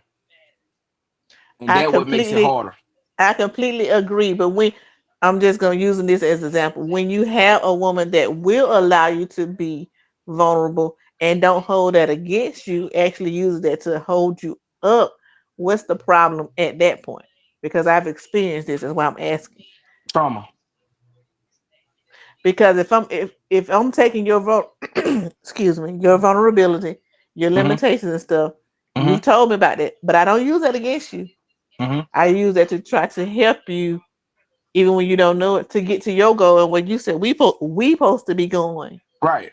B: and
C: I
B: that what makes it
C: completely
B: harder.
C: I completely agree. But when I'm just gonna using this as an example, when you have a woman that will allow you to be vulnerable and don't hold that against you, actually use that to hold you up. What's the problem at that point? Because I've experienced this, is why I'm asking.
B: Trauma.
C: Because if I'm taking your excuse me, your vulnerability, your
B: Mm-hmm.
C: limitations and stuff, you've
B: Mm-hmm.
C: told me about that, but I don't use that against you.
B: Mm-hmm.
C: I use that to try to help you, even when you don't know it, to get to your goal and what you said we supposed to be going,
B: Right.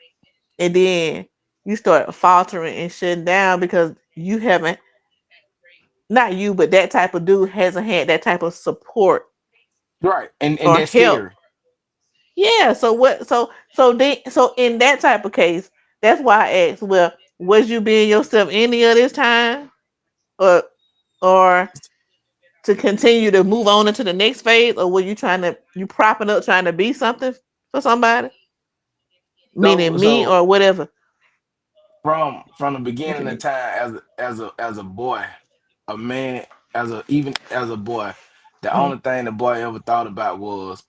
C: and then you start faltering and shutting down because you haven't, not you, but that type of dude hasn't had that type of support
B: Right. And
C: or
B: that's
C: help.
B: scary.
C: Yeah. So what? So in that type of case, that's why I asked. Well, was you being yourself any of this time, or or to continue to move on into the next phase, or were you trying to you propping up trying to be something for somebody,
B: So
C: meaning me
B: so
C: or whatever?
B: from the
C: What you
B: beginning of
C: need?
B: time as a boy, a man, even as a boy, the
C: Mm-hmm.
B: only thing the boy ever thought about was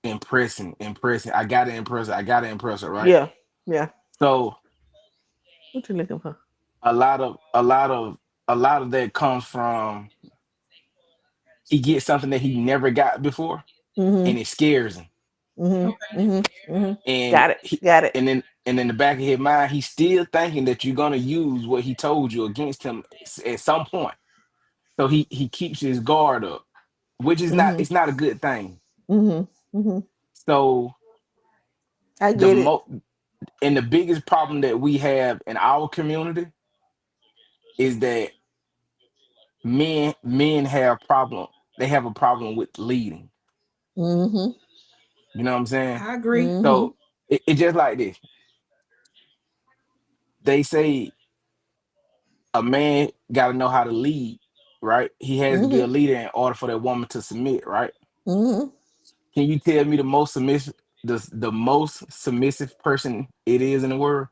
B: impressing. I gotta impress her. I gotta impress her, right?
C: Yeah. Yeah.
B: So
C: What you looking for?
B: a lot of that comes from he gets something that he never got before,
C: Mm-hmm.
B: and it scares him.
C: Mm-hmm. Mm-hmm. Mm-hmm.
B: And
C: Got it.
B: he
C: Got it.
B: and in the back of his mind, he's still thinking that you're gonna use what he told you against him at some point. So he keeps his guard up, which is not
C: Mm-hmm.
B: it's not a good thing.
C: Mm-hmm. Mm-hmm.
B: So
C: I
B: the
C: get it.
B: mo and the biggest problem that we have in our community is that men have a problem with leading.
C: Mm-hmm.
B: You know what I'm saying?
A: I agree.
C: Mm-hmm.
B: So it just like this. They say a man got to know how to lead, right? He has to be a
C: Mm-hmm.
B: leader in order for that woman to submit, right?
C: Mm-hmm.
B: Can you tell me the most submissive person it is in the world?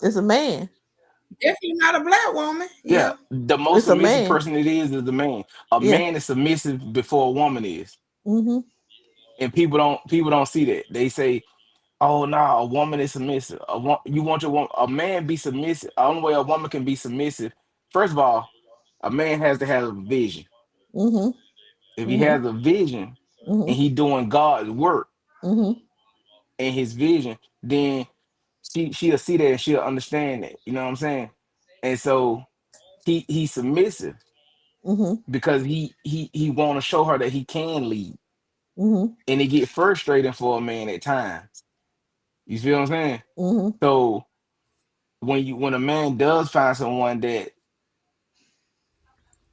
C: It's a man.
A: Definitely not a black woman.
B: Yeah,
A: Yeah.
B: the most
C: It's a
B: submissive
C: man.
B: person it is the man. A
C: Yeah.
B: man is submissive before a woman is,
C: Mm-hmm.
B: and people don't see that. They say, "Oh no, a woman is submissive. You want your woman, a man be submissive. The only way a woman can be submissive, first of all, a man has to have a vision.
C: Mm-hmm.
B: If he
C: Mm-hmm.
B: has a vision
C: Mm-hmm.
B: and he doing God's work
C: Mm-hmm.
B: and his vision, then she'll see that and she'll understand that. You know what I'm saying? And so he's submissive
C: Mm-hmm.
B: because he want to show her that he can lead,
C: Mm-hmm.
B: and it get frustrating for a man at times. You feel what I'm saying?
C: Mm-hmm.
B: So when a man does find someone that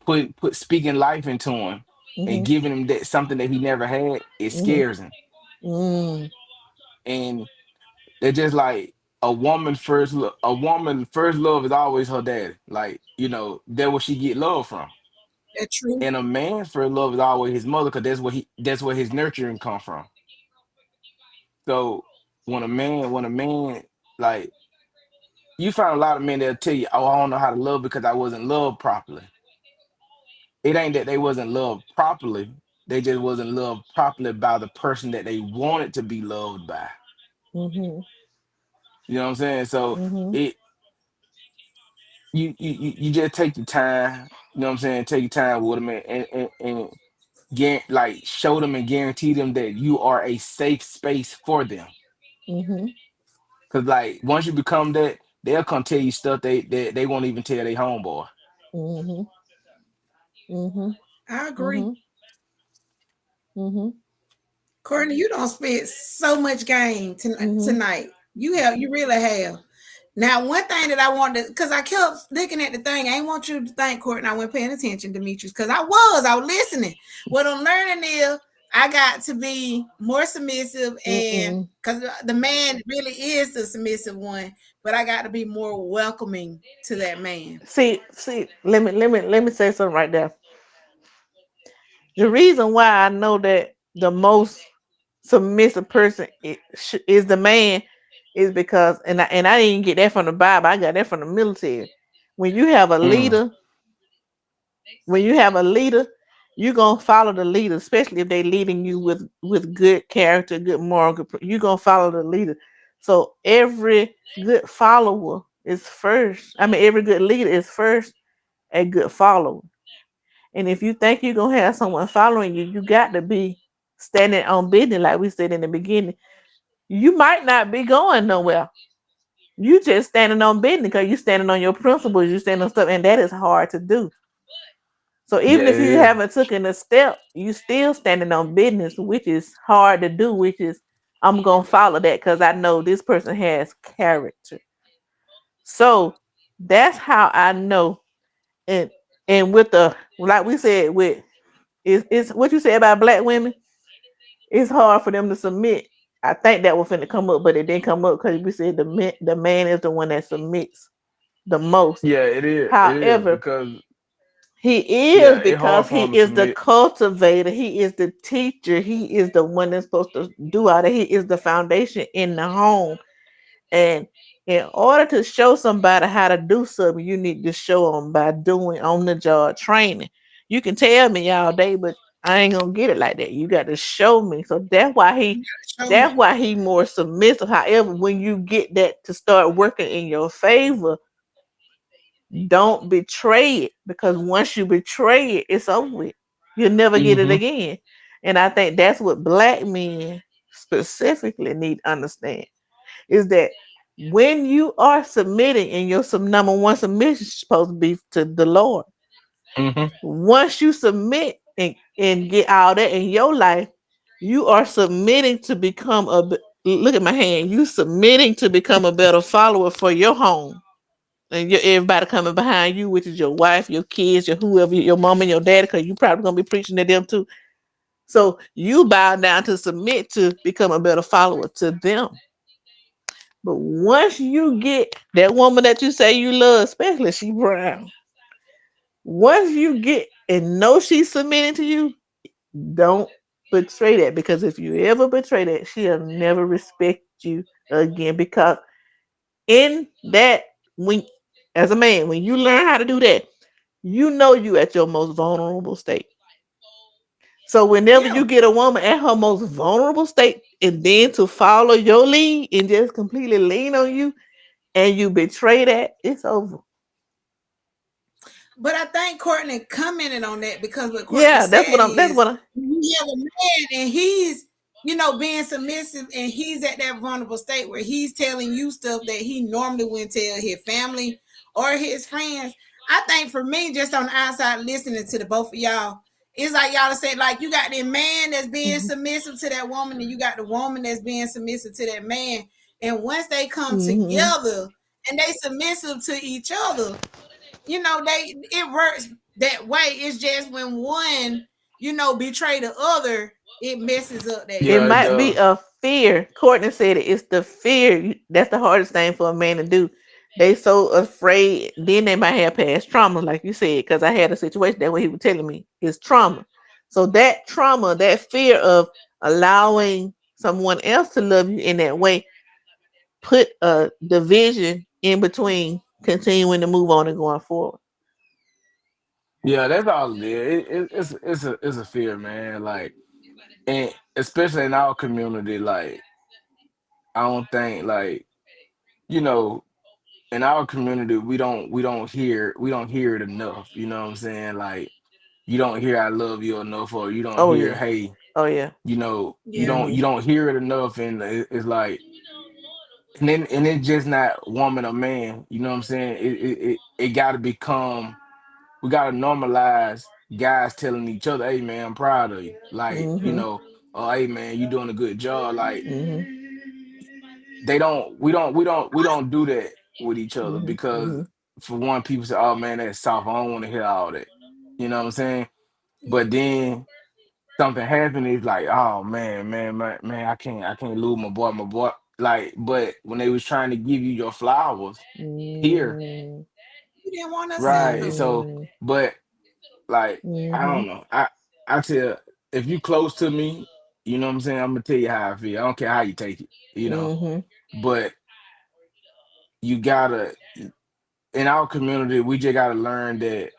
B: put speaking life into him and
C: Mm-hmm.
B: giving him that something that he never had, it
C: Mm-hmm.
B: scares him.
C: Mm.
B: And they're just like a woman first love is always her daddy. Like, that where she get love from.
A: That's true.
B: And a man's first love is always his mother, because that's where his nurturing come from. So when a man like, you find a lot of men that'll tell you, "Oh, I don't know how to love because I wasn't loved properly." It ain't that they wasn't loved properly. They just wasn't loved properly by the person that they wanted to be loved by.
C: Mm-hmm.
B: You know what I'm saying? So
C: Mm-hmm.
B: it you just take the time, you know what I'm saying? Take your time with them, and get, like, show them and guarantee them that you are a safe space for them.
C: Mm-hmm.
B: Cause like once you become that, they'll come tell you stuff they won't even tell their homeboy.
C: Mm-hmm. Mm-hmm.
A: I agree.
C: Mm-hmm. Mm-hmm.
A: Courtney, you don't spend so much game
C: Mm-hmm.
A: tonight. You really have. Now, one thing that I wanted, because I kept looking at the thing, I ain't want you to think, Courtney, I wasn't paying attention, Demetrius, because I was listening. What I'm learning is I got to be more submissive, and
C: Mm-mm.
A: because the man really is the submissive one, but I got to be more welcoming to that man.
C: See. Let me say something right there. The reason why I know that the most submissive person is the man is because, and I didn't get that from the Bible. I got that from the military. When you have a
B: Mm,
C: leader, when you have a leader, you're gonna follow the leader, especially if they leading you with good character, good moral. You're gonna follow the leader. So every good follower is first. I mean, every good leader is first a good follower. And if you think you're gonna have someone following you, you got to be standing on business, like we said in the beginning. You might not be going nowhere. You just standing on business because you standing on your principles, you standing on stuff, and that is hard to do. So
B: Yeah,
C: even if
B: it
C: you
B: is.
C: haven't taken a step, you still standing on business, which is hard to do, which is I'm gonna follow that because I know this person has character. So that's how I know. And with the, like we said, with it's what you said about black women, it's hard for them to submit. I think that was finna come up, but it didn't come up because we said the man is the one that submits the most.
B: Yeah, it is. It is
C: However,
B: because
C: he
B: yeah,
C: is
B: it's hard
C: because
B: for
C: he
B: them to
C: is the
B: submit.
C: cultivator, he is the teacher, he is the one that's supposed to do all that. He is the foundation in the home. And in order to show somebody how to do something, you need to show them by doing on the job training. You can tell me all day, but I ain't gonna get it like that. You got to show me. So
A: You gotta show
C: that's
A: me.
C: why he more submissive. However, when you get that to start working in your favor, don't betray it, because once you betray it, it's over with. You'll never get it
B: Hmm.
C: again. And I think that's what black men specifically need to understand, is that when you are submitting, and your number one submission is supposed to be to the Lord.
B: Hmm.
C: Once you submit and get all that in your life, you are submitting to become look at my hand. You submitting to become a better follower for your home and everybody coming behind you, which is your wife, your kids, your whoever, your mom and your daddy, because you probably gonna be preaching to them too. So you bow down to submit to become a better follower to them. But once you get that woman that you say you love, especially she brown, once you get and know she's submitting to you, don't betray that, because if you ever betray that, she'll never respect you again. Because in that, when as a man, when you learn how to do that, you know you at your most vulnerable state. So whenever
A: Yeah.
C: you get a woman at her most vulnerable state, and then to follow your lead and just completely lean on you, and you betray that, it's over.
A: But I think Courtney commented on that because what Courtney
C: Yeah,
A: said
C: that's
A: is
C: what I
A: you have a man and he's, being submissive and he's at that vulnerable state where he's telling you stuff that he normally wouldn't tell his family or his friends. I think for me, just on the outside listening to the both of y'all, it's like y'all say, like, you got the man that's being
C: hmm
A: submissive to that woman, and you got the woman that's being submissive to that man. And once they come
C: hmm
A: together and they submissive to each other, they it works that way. It's just when one, betray the other, it messes up that
C: it
B: Yeah, it
C: might
A: unity.
C: be
B: does.
C: a fear. Courtney said it. It's the fear. That's the hardest thing for a man to do. They so afraid. Then they might have past trauma, like you said. Because I had a situation that way he was telling me is trauma. So that trauma, that fear of allowing someone else to love you in that way, put a division in between continuing to move on and going forward.
B: Yeah, that's all it is. It's a fear, man. Like, and especially in our community, like I don't think like you know in our community we don't hear it enough. You know what I'm saying? Like you don't hear I love you enough, or you don't
C: Oh
B: hear
C: yeah.
B: hey,
C: Oh yeah.
B: you
A: Yeah.
B: don't
C: hmm
B: you don't hear it enough, and it's like and it's just not woman or man. You know what I'm saying? It got to become we got to normalize guys telling each other, hey man, I'm proud of you. Like
C: hmm
B: oh hey man, you doing a good job. Like
C: hmm
B: they don't we don't do that with each other
C: hmm
B: because
C: hmm
B: for one, people say, oh man, that's soft. I don't want to hear all that. You know what I'm saying? But then something happened, it's like, oh man, I can't lose my boy. Like, but when they was trying to give you your flowers here,
C: Mm,
A: You didn't want to send
B: right?
A: them.
B: So,
C: mm,
B: but like, I
C: mhm,
B: don't know. I tell if you close to me, you know what I'm saying. I'm gonna tell you how I feel. I don't care how you take it,
C: mhm,
B: But you gotta in our community, we just gotta learn that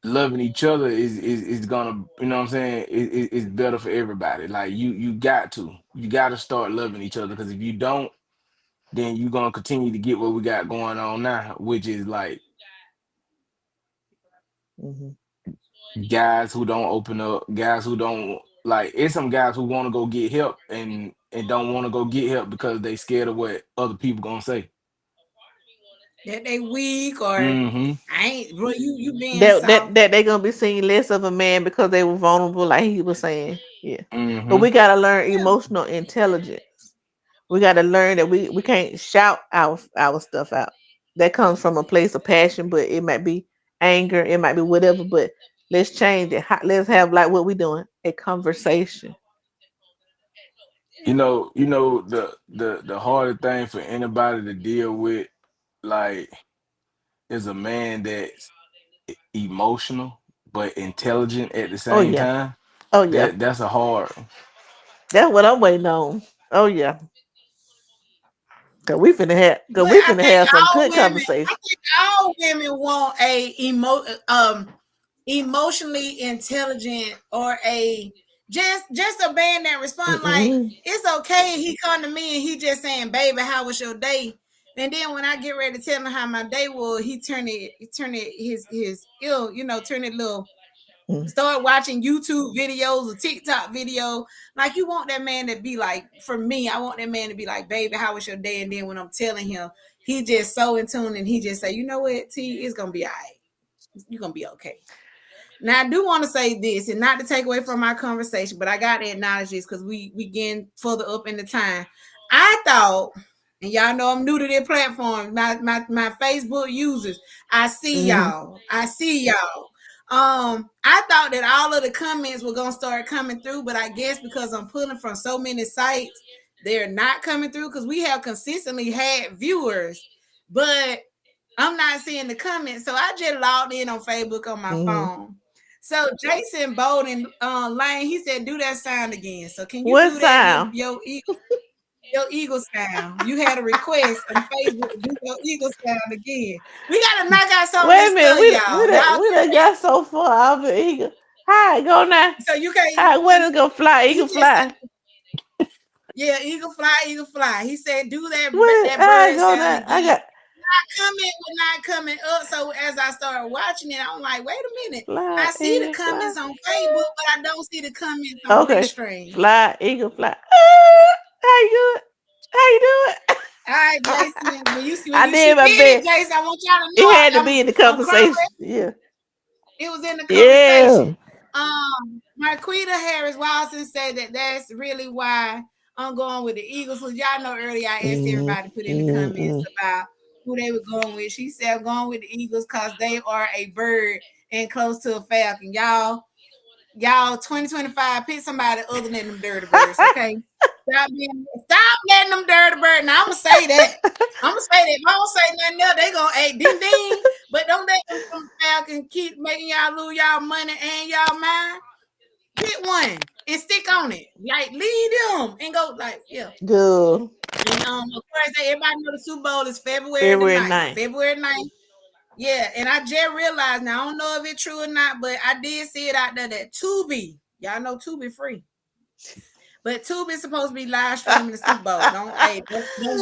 B: loving each other is gonna, you know what I'm saying, is better for everybody. Like you got to start loving each other, because if you don't, then you're gonna continue to get what we got going on now, which is like
C: Mhm.
B: guys who don't open up, guys who don't like. It's some guys who want to go get help and don't want to go get help because they scared of what other people gonna say.
A: That they weak or
B: Mm-hmm.
A: I ain't bro, you being
C: That
A: soft.
C: they gonna be seen less of a man because they were vulnerable, like he was saying. Yeah, but
B: Mm-hmm.
C: we gotta learn
A: Yeah.
C: emotional intelligence. We gotta learn that we can't shout our stuff out. That comes from a place of passion, but it might be anger, it might be whatever. But let's change it. Let's have like what we doing, a conversation.
B: The harder thing for anybody to deal with, like, is a man that's emotional but intelligent at the
C: Oh
B: same
C: yeah,
B: time.
C: oh yeah.
B: That's a hard.
C: That's what I'm waiting on. Oh yeah, cause
A: But
C: we
A: I
C: finna
A: think
C: have some
A: all
C: good
A: women, I
C: conversation.
A: think all women want emotionally intelligent or a just a man that respond like
C: Mm-mm.
A: it's okay. He come to me and he just saying, "Baby, how was your day?" And then when I get ready to tell him how my day was, he turn it his ill, turn it little.
C: Mm.
A: Start watching YouTube videos or TikTok video. Like you want that man to be like, for me, I want that man to be like, baby, how was your day? And then when I'm telling him, he just so in tune and he just say, you know what, T, it's gonna be all right. You're gonna be okay. Now I do want to say this, and not to take away from our conversation, but I got to acknowledge this because we getting further up in the time. I thought, and y'all know I'm new to this platform. My Facebook users, I see
C: Mm-hmm.
A: y'all. I see y'all. I thought that all of the comments were gonna start coming through, but I guess because I'm pulling from so many sites, they're not coming through because we have consistently had viewers, but I'm not seeing the comments. So I just logged in on Facebook on my
C: Mm-hmm.
A: phone. So Jason Bowden Lane, he said, do that sound again. So can you
C: What
A: do that,
C: sound?
A: your eagle sound? You had a request on Facebook to do your eagle sound again. We gotta knock out some of
C: Wait a
A: this
C: minute.
A: stuff, y'all. Y'all
C: We done got so far off the eagle. Hi, go now.
A: so you can't
C: Hi, where to go fly?
A: he
C: Eagle
A: just
C: fly.
A: said, yeah, eagle fly, eagle fly. He said, do
C: Where?
A: that
C: Hi,
A: bird
C: go
A: sound
C: now. I
A: again.
C: got
A: Comment was not coming up. So as I started watching it, I'm like, wait a minute.
C: fly,
A: I see the
C: eagle fly.
A: comments on Facebook, but I don't see the comments on
C: Okay.
A: Restream.
C: Fly, eagle fly. Ah, how you doing? How you doing?
A: All right, Jason. When
C: I
A: you
C: did my
A: did it,
C: best.
A: Jason, I want y'all to know
C: It had to
A: I'm
C: be in the
A: I'm cross.
C: conversation. Yeah.
A: It was in the
C: Yeah.
A: conversation. Marquita Harris Wilson said that that's really why I'm going with the Eagles. So y'all know earlier I asked
C: Mm,
A: everybody to put in the comments
C: mm,
A: about who they were going with. She said I'm going with the Eagles because they are a bird and close to a falcon. Y'all 2025 pick somebody other than them dirty birds, okay? Stop letting them dirty birds. Now I'm gonna say that. I'm gonna say that. If I don't say nothing else, they gonna ding ding. But don't let them falcons keep making y'all lose y'all money and y'all mind. Pick one and stick on it. Like lead them and go like yeah.
C: Good.
A: And of course everybody know the Super Bowl is February the
C: February
A: 9th.
C: 9th.
A: February 9th. Yeah, and I just realized now I don't know if it's true or not, but I did see it out there that Tubi, y'all know Tubi free. But Tubi is supposed to be live streaming the Super Bowl. Don't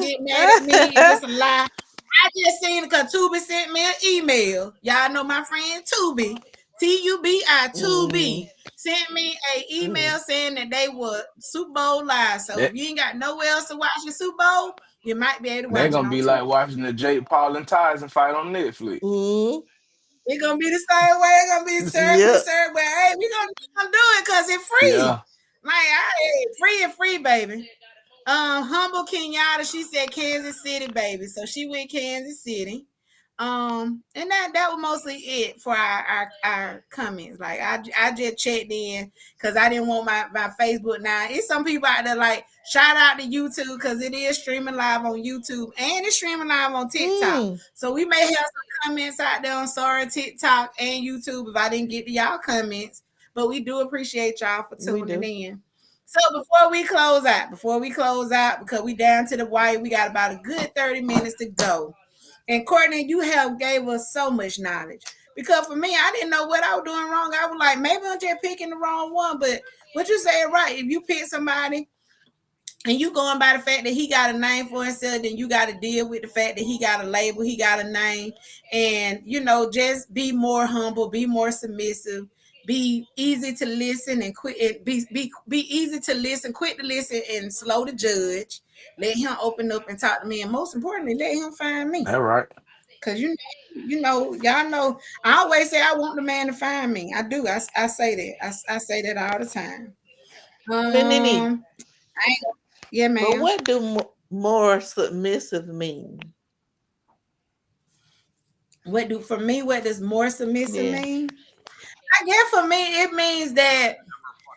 A: get mad at me if it's a lie. I just seen it because Tubi sent me an email. Y'all know my friend Tubi,
C: Mhm,
A: Tubi, sent me an
C: mhm.
A: email saying that they were Super Bowl live. So if
B: That
A: you ain't got nowhere else to watch the Super Bowl, you might be able to
B: they're
A: watch it
B: gonna
A: on
B: be like
A: Tubi.
B: watching the Jake Paul and Tyson fight on Netflix.
C: Mhm.
A: It's gonna be the same way. It's gonna be served with
C: Yep.
A: served. But hey, we gonna do it because it's free.
B: Yeah,
A: Like free and free, baby. Humble Kenyatta, she said Kansas City, baby. So she went Kansas City. And that was mostly it for our comments. Like I just checked in because I didn't want my Facebook now. It's some people out there like shout out to YouTube because it is streaming live on YouTube and it's streaming live on TikTok.
C: Mm,
A: So we may have some comments out there on sorry TikTok and YouTube if I didn't get to y'all comments. But we do appreciate y'all for
C: we
A: tuning
C: do.
A: in. So before we close out, because we down to the wire, we got about a good 30 minutes to go. And Courtney, you have gave us so much knowledge. Because for me, I didn't know what I was doing wrong. I was like, maybe I'm just picking the wrong one. But what you say right. If you pick somebody and you going by the fact that he got a name for himself, then you got to deal with the fact that he got a label, he got a name, and just be more humble, be more submissive, be easy to listen and quit. Be easy to listen, quick to listen, and slow to judge. Let him open up and talk to me, and most importantly, let him find me.
B: All right.
A: Cause y'all know. I always say I want the man to find me. I do. I say that. I say that all the time.
C: But NeNe,
A: Um, I ain't, yeah,
C: but
A: ma'am.
C: what do more submissive mean?
A: What does more submissive
C: Yeah.
A: mean? I guess for me, it means that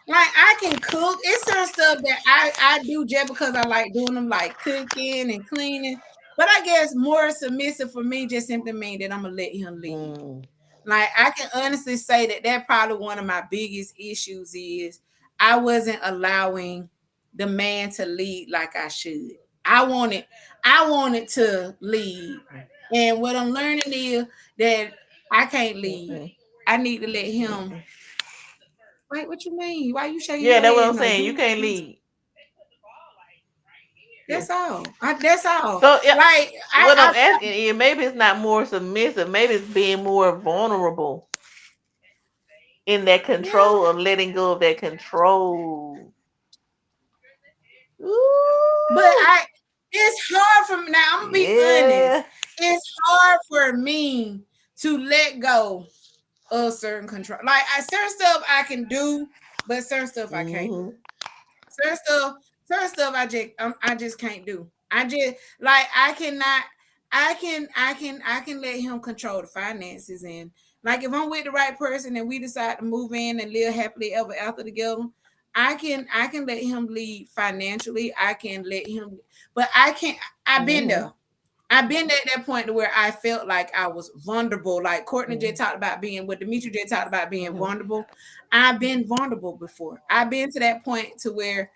A: like I can cook. It's some stuff that I do just because I like doing them, like cooking and cleaning. But I guess more submissive for me just simply mean that I'm gonna let him lead.
C: Mm,
A: Like I can honestly say that probably one of my biggest issues is I wasn't allowing the man to lead like I should. I wanted I wanted to lead. And what I'm learning is that I can't lead.
C: mm-mm,
A: I need to let him.
C: mm-mm.
A: Wait, what you mean? Why you shaking
C: Yeah,
A: your
C: that's what
A: head?
C: I'm
A: No,
C: saying. You can't lead. Yeah.
A: that's all. That's all.
C: So yeah,
A: Like
C: what
A: I
C: I'm asking is maybe it's not more submissive. Maybe it's being more vulnerable in that
A: yeah.
C: control of letting go of that control.
A: But
C: Ooh,
A: it's hard for me. Now I'm gonna be honest.
C: yeah.
A: It's hard for me to let go of certain control. Like certain stuff I can do, but certain stuff I can't do.
C: Mm-hmm.
A: Certain stuff, certain stuff I just can't do. I just like I cannot. I can let him control the finances, and like if I'm with the right person and we decide to move in and live happily ever after together, I can let him lead financially. I can let him, but I can't. I've been
C: Mm-hmm.
A: there. I've been at that point to where I felt like I was vulnerable. Like Courtney
C: Mm-hmm.
A: just talked about being, what Demetri just talked about being
C: Mm-hmm.
A: vulnerable. I've been vulnerable before. I've been to that point to where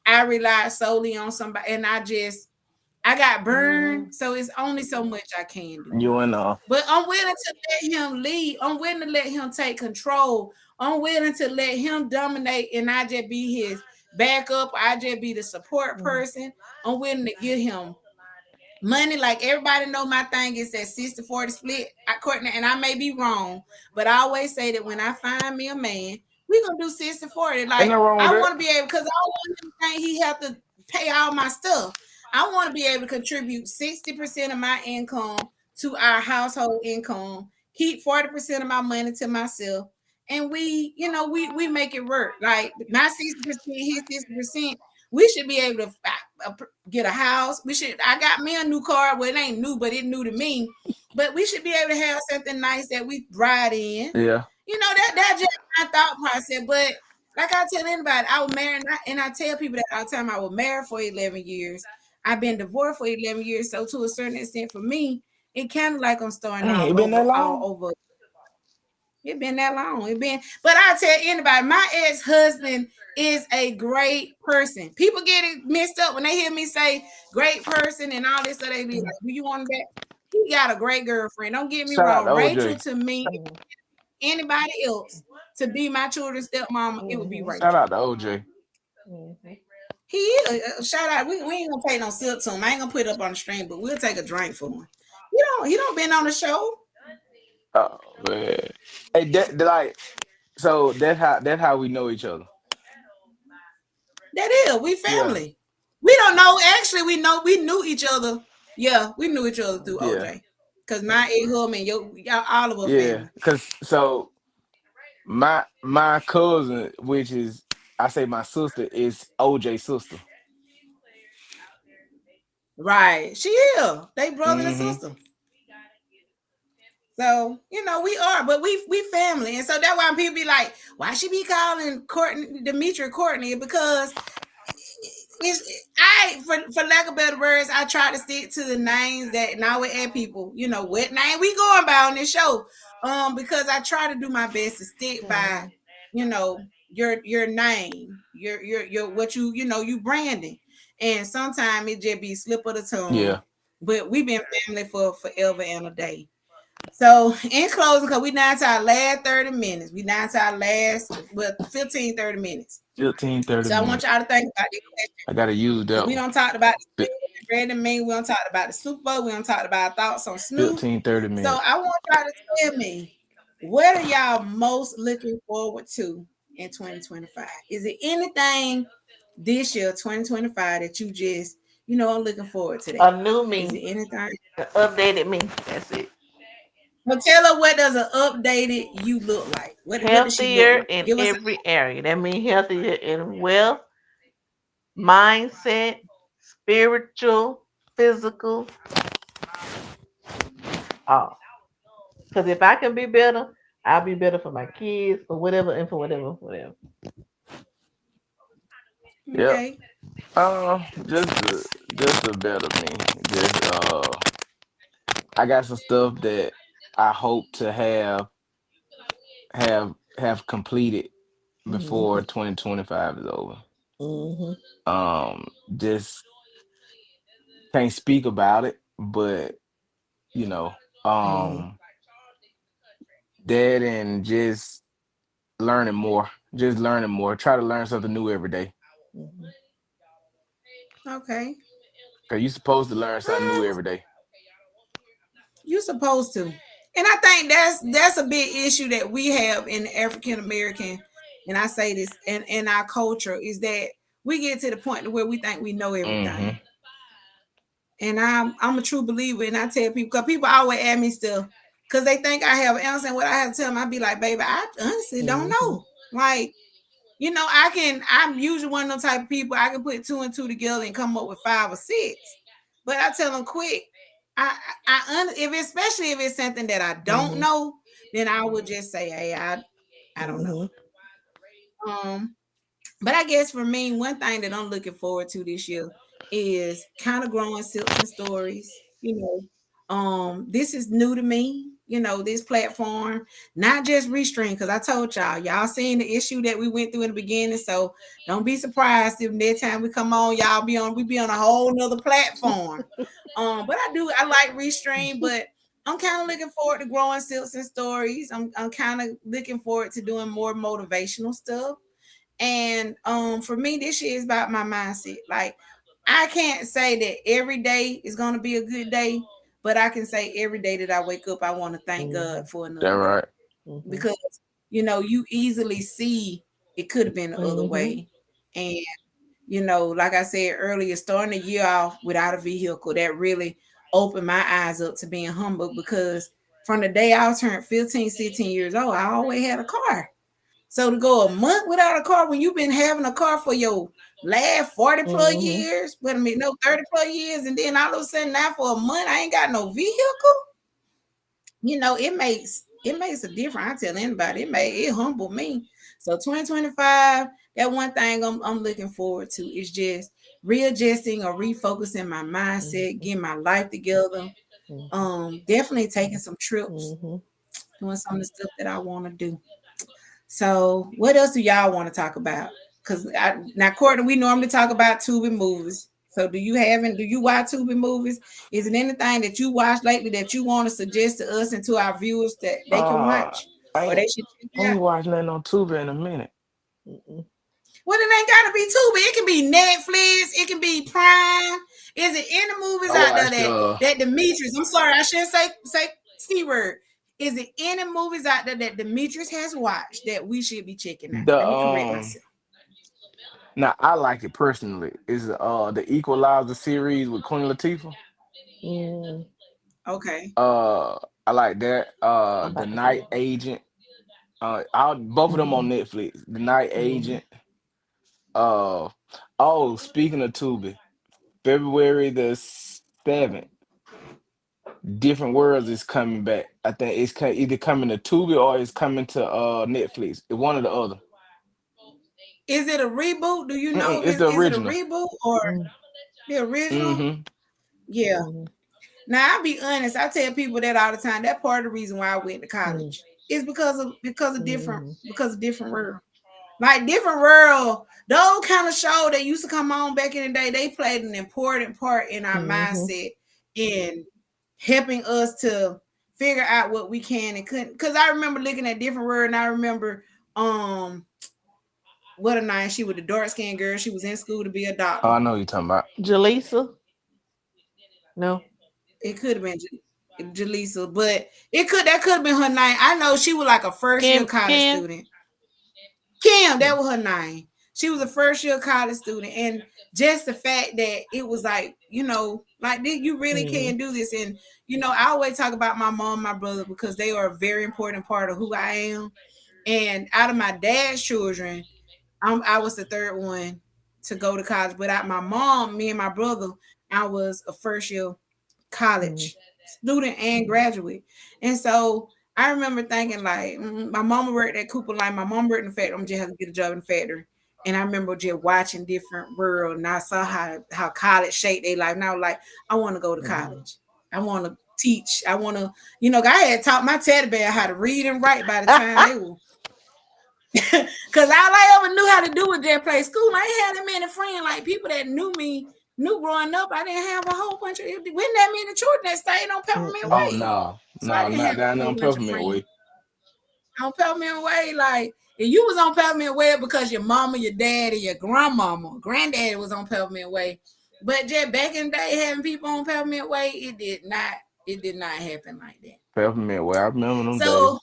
A: I relied solely on somebody, and I got
C: Mm-hmm.
A: burned. So it's only so much I can do.
B: You and
A: But I'm willing to let him lead. I'm willing to let him take control. I'm willing to let him dominate, and I just be his backup. I just be the support person. I'm willing to give him money. Like everybody know my thing is that 60-40 split. Courtney, and I may be wrong, but I always say that when I find me a man, we're gonna do 60-40.
B: ain't
A: Like
B: nothing wrong with
A: I
B: that.
A: want to be able, because I don't want him to think he have to pay all my stuff. I want to be able to contribute 60% of my income to our household income, keep 40% of my money to myself, and we make it work. Like my 60%, his 60%, we should be able to get a house. We should. I got me a new car. Well, it ain't new, but it new to me. But we should be able to have something nice that we ride in.
B: Yeah.
A: That's just my thought process. But like I tell anybody, I was married, and I tell people that all the time. I was married for 11 years. I've been divorced for 11 years. So to a certain extent, for me, it kind of like I'm starting
B: Dang, it been that
A: all
B: long?
A: over. It been that long. It been, but I tell anybody, my ex-husband is a great person. People get it mixed up when they hear me say great person and all this, so they be like, "Do you want that?" He got a great girlfriend. Don't get me
B: Shout out to
A: wrong. Rachel
B: OJ.
A: to me, anybody else to be my children's stepmama, it would be
C: Mm-hmm.
B: Shout
A: Rachel.
B: out to OJ.
C: Mm-hmm.
A: He is shout out. We ain't gonna pay no silk to him. I ain't gonna put it up on the stream, but we'll take a drink for him. He don't been on the show.
B: Oh man. Hey, like so that's how we know each other.
A: That is, we
B: Yeah.
A: family. We don't know. Actually, we knew each other. Yeah, we knew each other through
B: Yeah.
A: OJ. Cause my him and y'all all of our
B: Yeah.
A: family.
B: Cause so my cousin, which is I say my sister, is OJ's sister.
A: Right. She is. They brother and
B: Mm-hmm.
A: sister. So, we are, but we family. And so that's why people be like, why she be calling Courtney Demetri Courtney? Because it's for lack of better words, I try to stick to the names that now we add people, what name we going by on this show. Because I try to do my best to stick by, your name, your what you branding. And sometimes it just be slip of the tongue.
B: Yeah.
A: But we've been family for forever and a day. So in closing, because we down to our last 30 minutes. We down to our last 15, 30 minutes.
B: 15, 30
A: So I want
B: minutes.
A: y'all to think about this question
B: I gotta use
A: because
B: that
A: we
B: one.
A: don't talk about the
B: Fif-
A: Brandon Mean. We don't talk about the Super Bowl. We don't talk about our thoughts on Snoop.
B: 15, 30
A: So
B: minutes.
A: I want y'all to tell me what are y'all most looking forward to in 2025? Is it anything this year, 2025, that you just, I'm looking forward to that?
C: A new
A: Is it
C: me,
A: anything?
C: an updated me. That's it.
A: Well, tell her, what does an updated you look like? What does she look
C: Healthier
A: like?
C: in
A: Give us
C: every area. That means healthier in wealth, mindset, spiritual, physical, all. Because if I can be better, I'll be better for my kids, for whatever, and for whatever, whatever.
B: Yep.
A: okay.
B: Just a better me. Just I got some stuff that I hope to have completed before
C: Mm-hmm.
B: 2025 is over.
C: Mm-hmm.
B: Just can't speak about it, but you know,
C: Mm-hmm.
B: um, that and just learning more. Just learning more. Try to learn something new every day.
C: Mm-hmm.
A: Okay.
B: Cause you're supposed to learn something new
A: Um,
B: every day.
A: you supposed to. And I think that's a big issue that we have in the African American, and I say this in our culture, is that we get to the point where we think we know
B: Mm-hmm.
A: everything. And I'm a true believer, and I tell people, because people always ask me stuff because they think I have answers, and what I have to tell them, I be like, baby, I honestly don't
C: Mm-hmm.
A: know. Like, I'm usually one of those type of people, I can put two and two together and come up with five or six. But I tell them quick, if especially if it's something that I don't
C: Mm-hmm.
A: know, then I would just say, hey, I don't know.
C: Mm-hmm.
A: Um, but I guess for me, one thing that I'm looking forward to this year is kind of growing Silks and Stories. This is new to me, this platform, not just Restream, because I told y'all seen the issue that we went through in the beginning. So don't be surprised if next time we come on, we be on a whole nother platform. But I like Restream, but I'm kind of looking forward to growing Silks and Stories. I'm kind of looking forward to doing more motivational stuff. And for me, this year is about my mindset. Like, I can't say that every day is gonna be a good day, but I can say every day that I wake up, I want to thank God for
B: That
A: another day.
B: right.
C: Mm-hmm.
A: Because you easily see it could have been the other
C: Mm-hmm.
A: way. And like I said earlier, starting the year off without a vehicle, that really opened my eyes up to being humble, because from the day I turned 15, 16 years old, I always had a car. So to go a month without a car when you've been having a car for your last 40 plus
C: Mm-hmm.
A: years, but I mean no 30 plus years, and then all of a sudden now for a month I ain't got no vehicle, it makes a difference. I tell anybody, it humble me. So 2025, that one thing I'm looking forward to is just readjusting or refocusing my mindset,
C: Mm-hmm.
A: getting my life together.
C: Mm-hmm.
A: Definitely taking some trips,
C: Mm-hmm.
A: doing some of the stuff that I want to do. So, what else do y'all want to talk about? Because now, Courtney, we normally talk about Tubi movies. So, do you watch Tubi movies? Is it anything that you watched lately that you want to suggest to us and to our viewers that they can
B: Uh,
A: watch
B: I
A: or they
B: ain't
A: should check
B: I
A: out?
B: ain't watched nothing on Tubi in a minute.
C: Mm-hmm.
A: Well, it ain't got to be Tubi. It can be Netflix. It can be Prime. Is it any movies
B: I
A: out there
B: watched
A: that Demetrius? I'm sorry, I shouldn't say C word. Is it any movies out there that Demetrius has watched that we should be checking out?
B: the
A: Let me correct myself.
B: now I like it personally. Is the Equalizer series with Queen Latifah.
C: Mm-hmm.
A: Okay.
B: Uh, I like that.
C: I'm
B: The
C: about to see
B: Night
C: it.
B: Agent. Both of them on
C: Mm-hmm.
B: Netflix. The Night
C: Mm-hmm.
B: Agent. Uh, oh, speaking of Tubi, February the 7th, Different Worlds is coming back. I think it's either coming to Tubi or it's coming to Netflix. It's one or the other.
A: Is it a reboot? Do you know if
B: It's the
A: is it a
B: original.
A: reboot or the original?
B: Mm-hmm.
A: Yeah.
C: Mm-hmm.
A: Now I'll be honest. I tell people that all the time. That part of the reason why I went to
C: Mm-hmm.
A: college is
C: Mm-hmm.
A: because of different world. Like different world, those kind of show that used to come on back in the day, they played an important part in our
C: Mm-hmm.
A: mindset in helping us to figure out what we can and couldn't. Because I remember looking at different world, and I remember um what a name. She was the dark skinned girl. She was in school to be a
B: Oh,
A: doctor.
B: I know who you're talking about.
C: Jaleesa? No.
A: It could have been Jaleesa, but that could have been her name. I know she was like a first year
C: Kim
A: college
C: Kim?
A: student. Kim,
C: Hmm.
A: that was her name. She was a first year college student, and just the fact that it was like, like you really
C: Hmm.
A: can do this. And I always talk about my mom, my brother, because they are a very important part of who I am. And out of my dad's children, I was the third one to go to college. But out my mom, me and my brother, I was a first year
C: Hmm.
A: college student and graduate. And so I remember thinking like, my mama worked at Cooper Line. My mom worked in the factory. I'm just have to get a job in the factory. And I remember just watching different world, and I saw how college shaped their life. And I was like, I want to go to
C: Hmm.
A: college. I want to teach. I want to, I had taught my teddy bear how to read and write by the time they were. Cause all I ever knew how to do was just play school. I ain't had that many friends, like people that knew growing up. I didn't have a whole bunch of, wasn't that many children that stayed on Peppermint
C: Mm-mm.
B: Oh
A: Way.
B: no,
A: So I
B: no,
A: didn't
B: not
A: have
B: down
A: a
B: there
A: whole
B: on
A: bunch of
B: Peppermint
A: friends
B: Way.
A: on Peppermint Way. Like if you was on Peppermint Way because your mama, your daddy, your grandmama, granddaddy was on Peppermint Way. But just back in the day, having people on Peppermint Way, it did not happen like that.
B: Peppermint Way. I remember them days.
A: So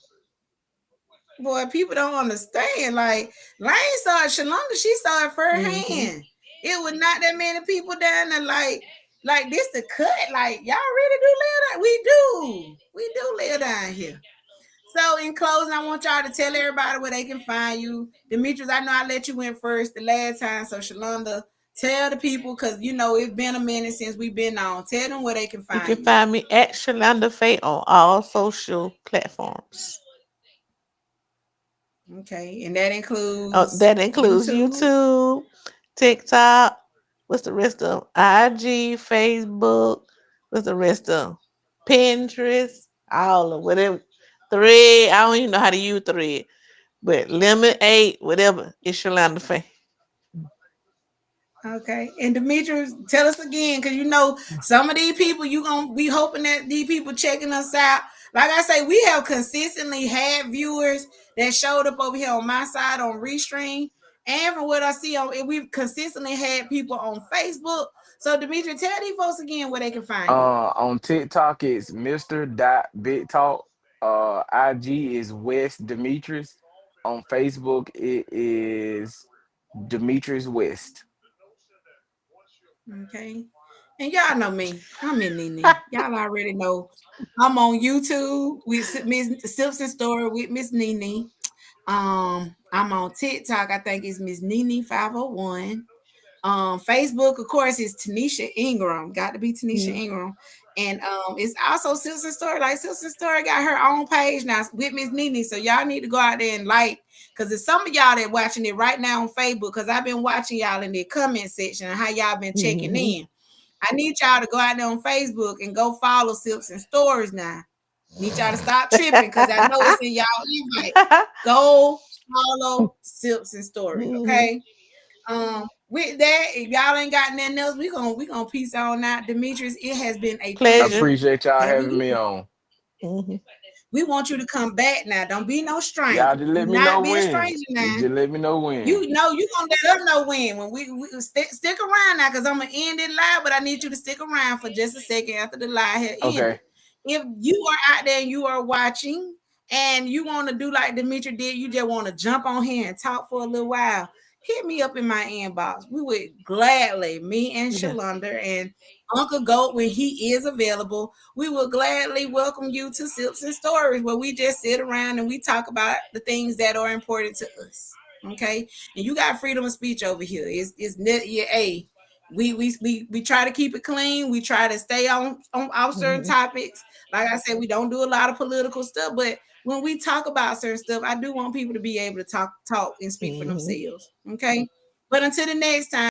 A: boy, people don't understand. Like Lane saw it, Shalonda, she saw it
C: Hmm.
A: firsthand. It was not that many people down there. Like this the cut. Like y'all really do live down. We do live down here. So in closing, I want y'all to tell everybody where they can find you. Demetrius, I know I let you in first the last time. So Shalonda, tell the people because it's been a minute since we've been on. Tell them where they can
C: You can
A: find you.
C: find me at Shalanda Faye on all social platforms.
A: Okay, and that
C: Oh,
A: includes
C: that includes
A: YouTube.
C: YouTube, TikTok. What's the rest of 'em? IG, Facebook. What's the rest of 'em? Pinterest? All of whatever. Thread. I don't even know how to use Thread, but Lemon 8, whatever. It's Shalanda Faye.
A: Okay. And Demetrius, tell us again, because some of these people you gonna be hoping that these people checking us out. Like I say, we have consistently had viewers that showed up over here on my side on Restream. And from what I see we've consistently had people on Facebook. So Demetrius, tell these folks again where they can find you.
B: On TikTok, it's Mr. Big Talk. IG is West Demetrius. On Facebook, it is Demetrius West.
A: Okay. And y'all know me. I'm in NeNe. Y'all already know I'm on YouTube with Miss Simpson Story with Miss NeNe. I'm on TikTok. I think it's Miss NeNe 501. Facebook, of course, is Tanisha Ingram. Got to be Tanisha
C: Mhm.
A: Ingram. And it's also Simpson Story. Like Simpson Story got her own page now with Miss NeNe. So y'all need to go out there and like, because there's some of y'all that watching it right now on Facebook. Because I've been watching y'all in the comment section and how y'all been checking
C: Mhm.
A: in. I need y'all to go out there on Facebook and go follow Simpson Stories now. Need y'all to stop tripping because I know it's in y'all invite. Go follow Simpson Stories,
C: Mhm.
A: okay? With that, if y'all ain't got nothing else, we gonna peace on out. Demetrius, it has been a
B: I
C: Pleasure.
A: pleasure
B: appreciate y'all
A: having
B: having
A: you.
B: me on.
C: Mhm.
A: We want you to come back now. Don't be no
B: Y'all
A: stranger.
B: just
A: Do
B: let me know
A: not be a
B: when.
A: stranger now.
B: Just let me know when.
A: You know you gonna let us know when we stick around now because I'm gonna end it live, but I need you to stick around for just a second after the live has ended.
B: Okay.
A: If you are out there and you are watching and you want to do like Dimitri did, you just want to jump on here and talk for a little while, hit me up in my inbox. We would gladly, me and
C: Yeah.
A: Shalonda and Uncle Goat, when he is available, we will gladly welcome you to Sips and Stories, where we just sit around and we talk about the things that are important to us. Okay, and you got freedom of speech over here. It's net yeah, hey. We try to keep it clean. We try to stay on off certain
C: Mhm.
A: topics. Like I said, we don't do a lot of political stuff, but when we talk about certain stuff, I do want people to be able to talk and speak for
C: Mhm.
A: themselves. Okay. But until the next time.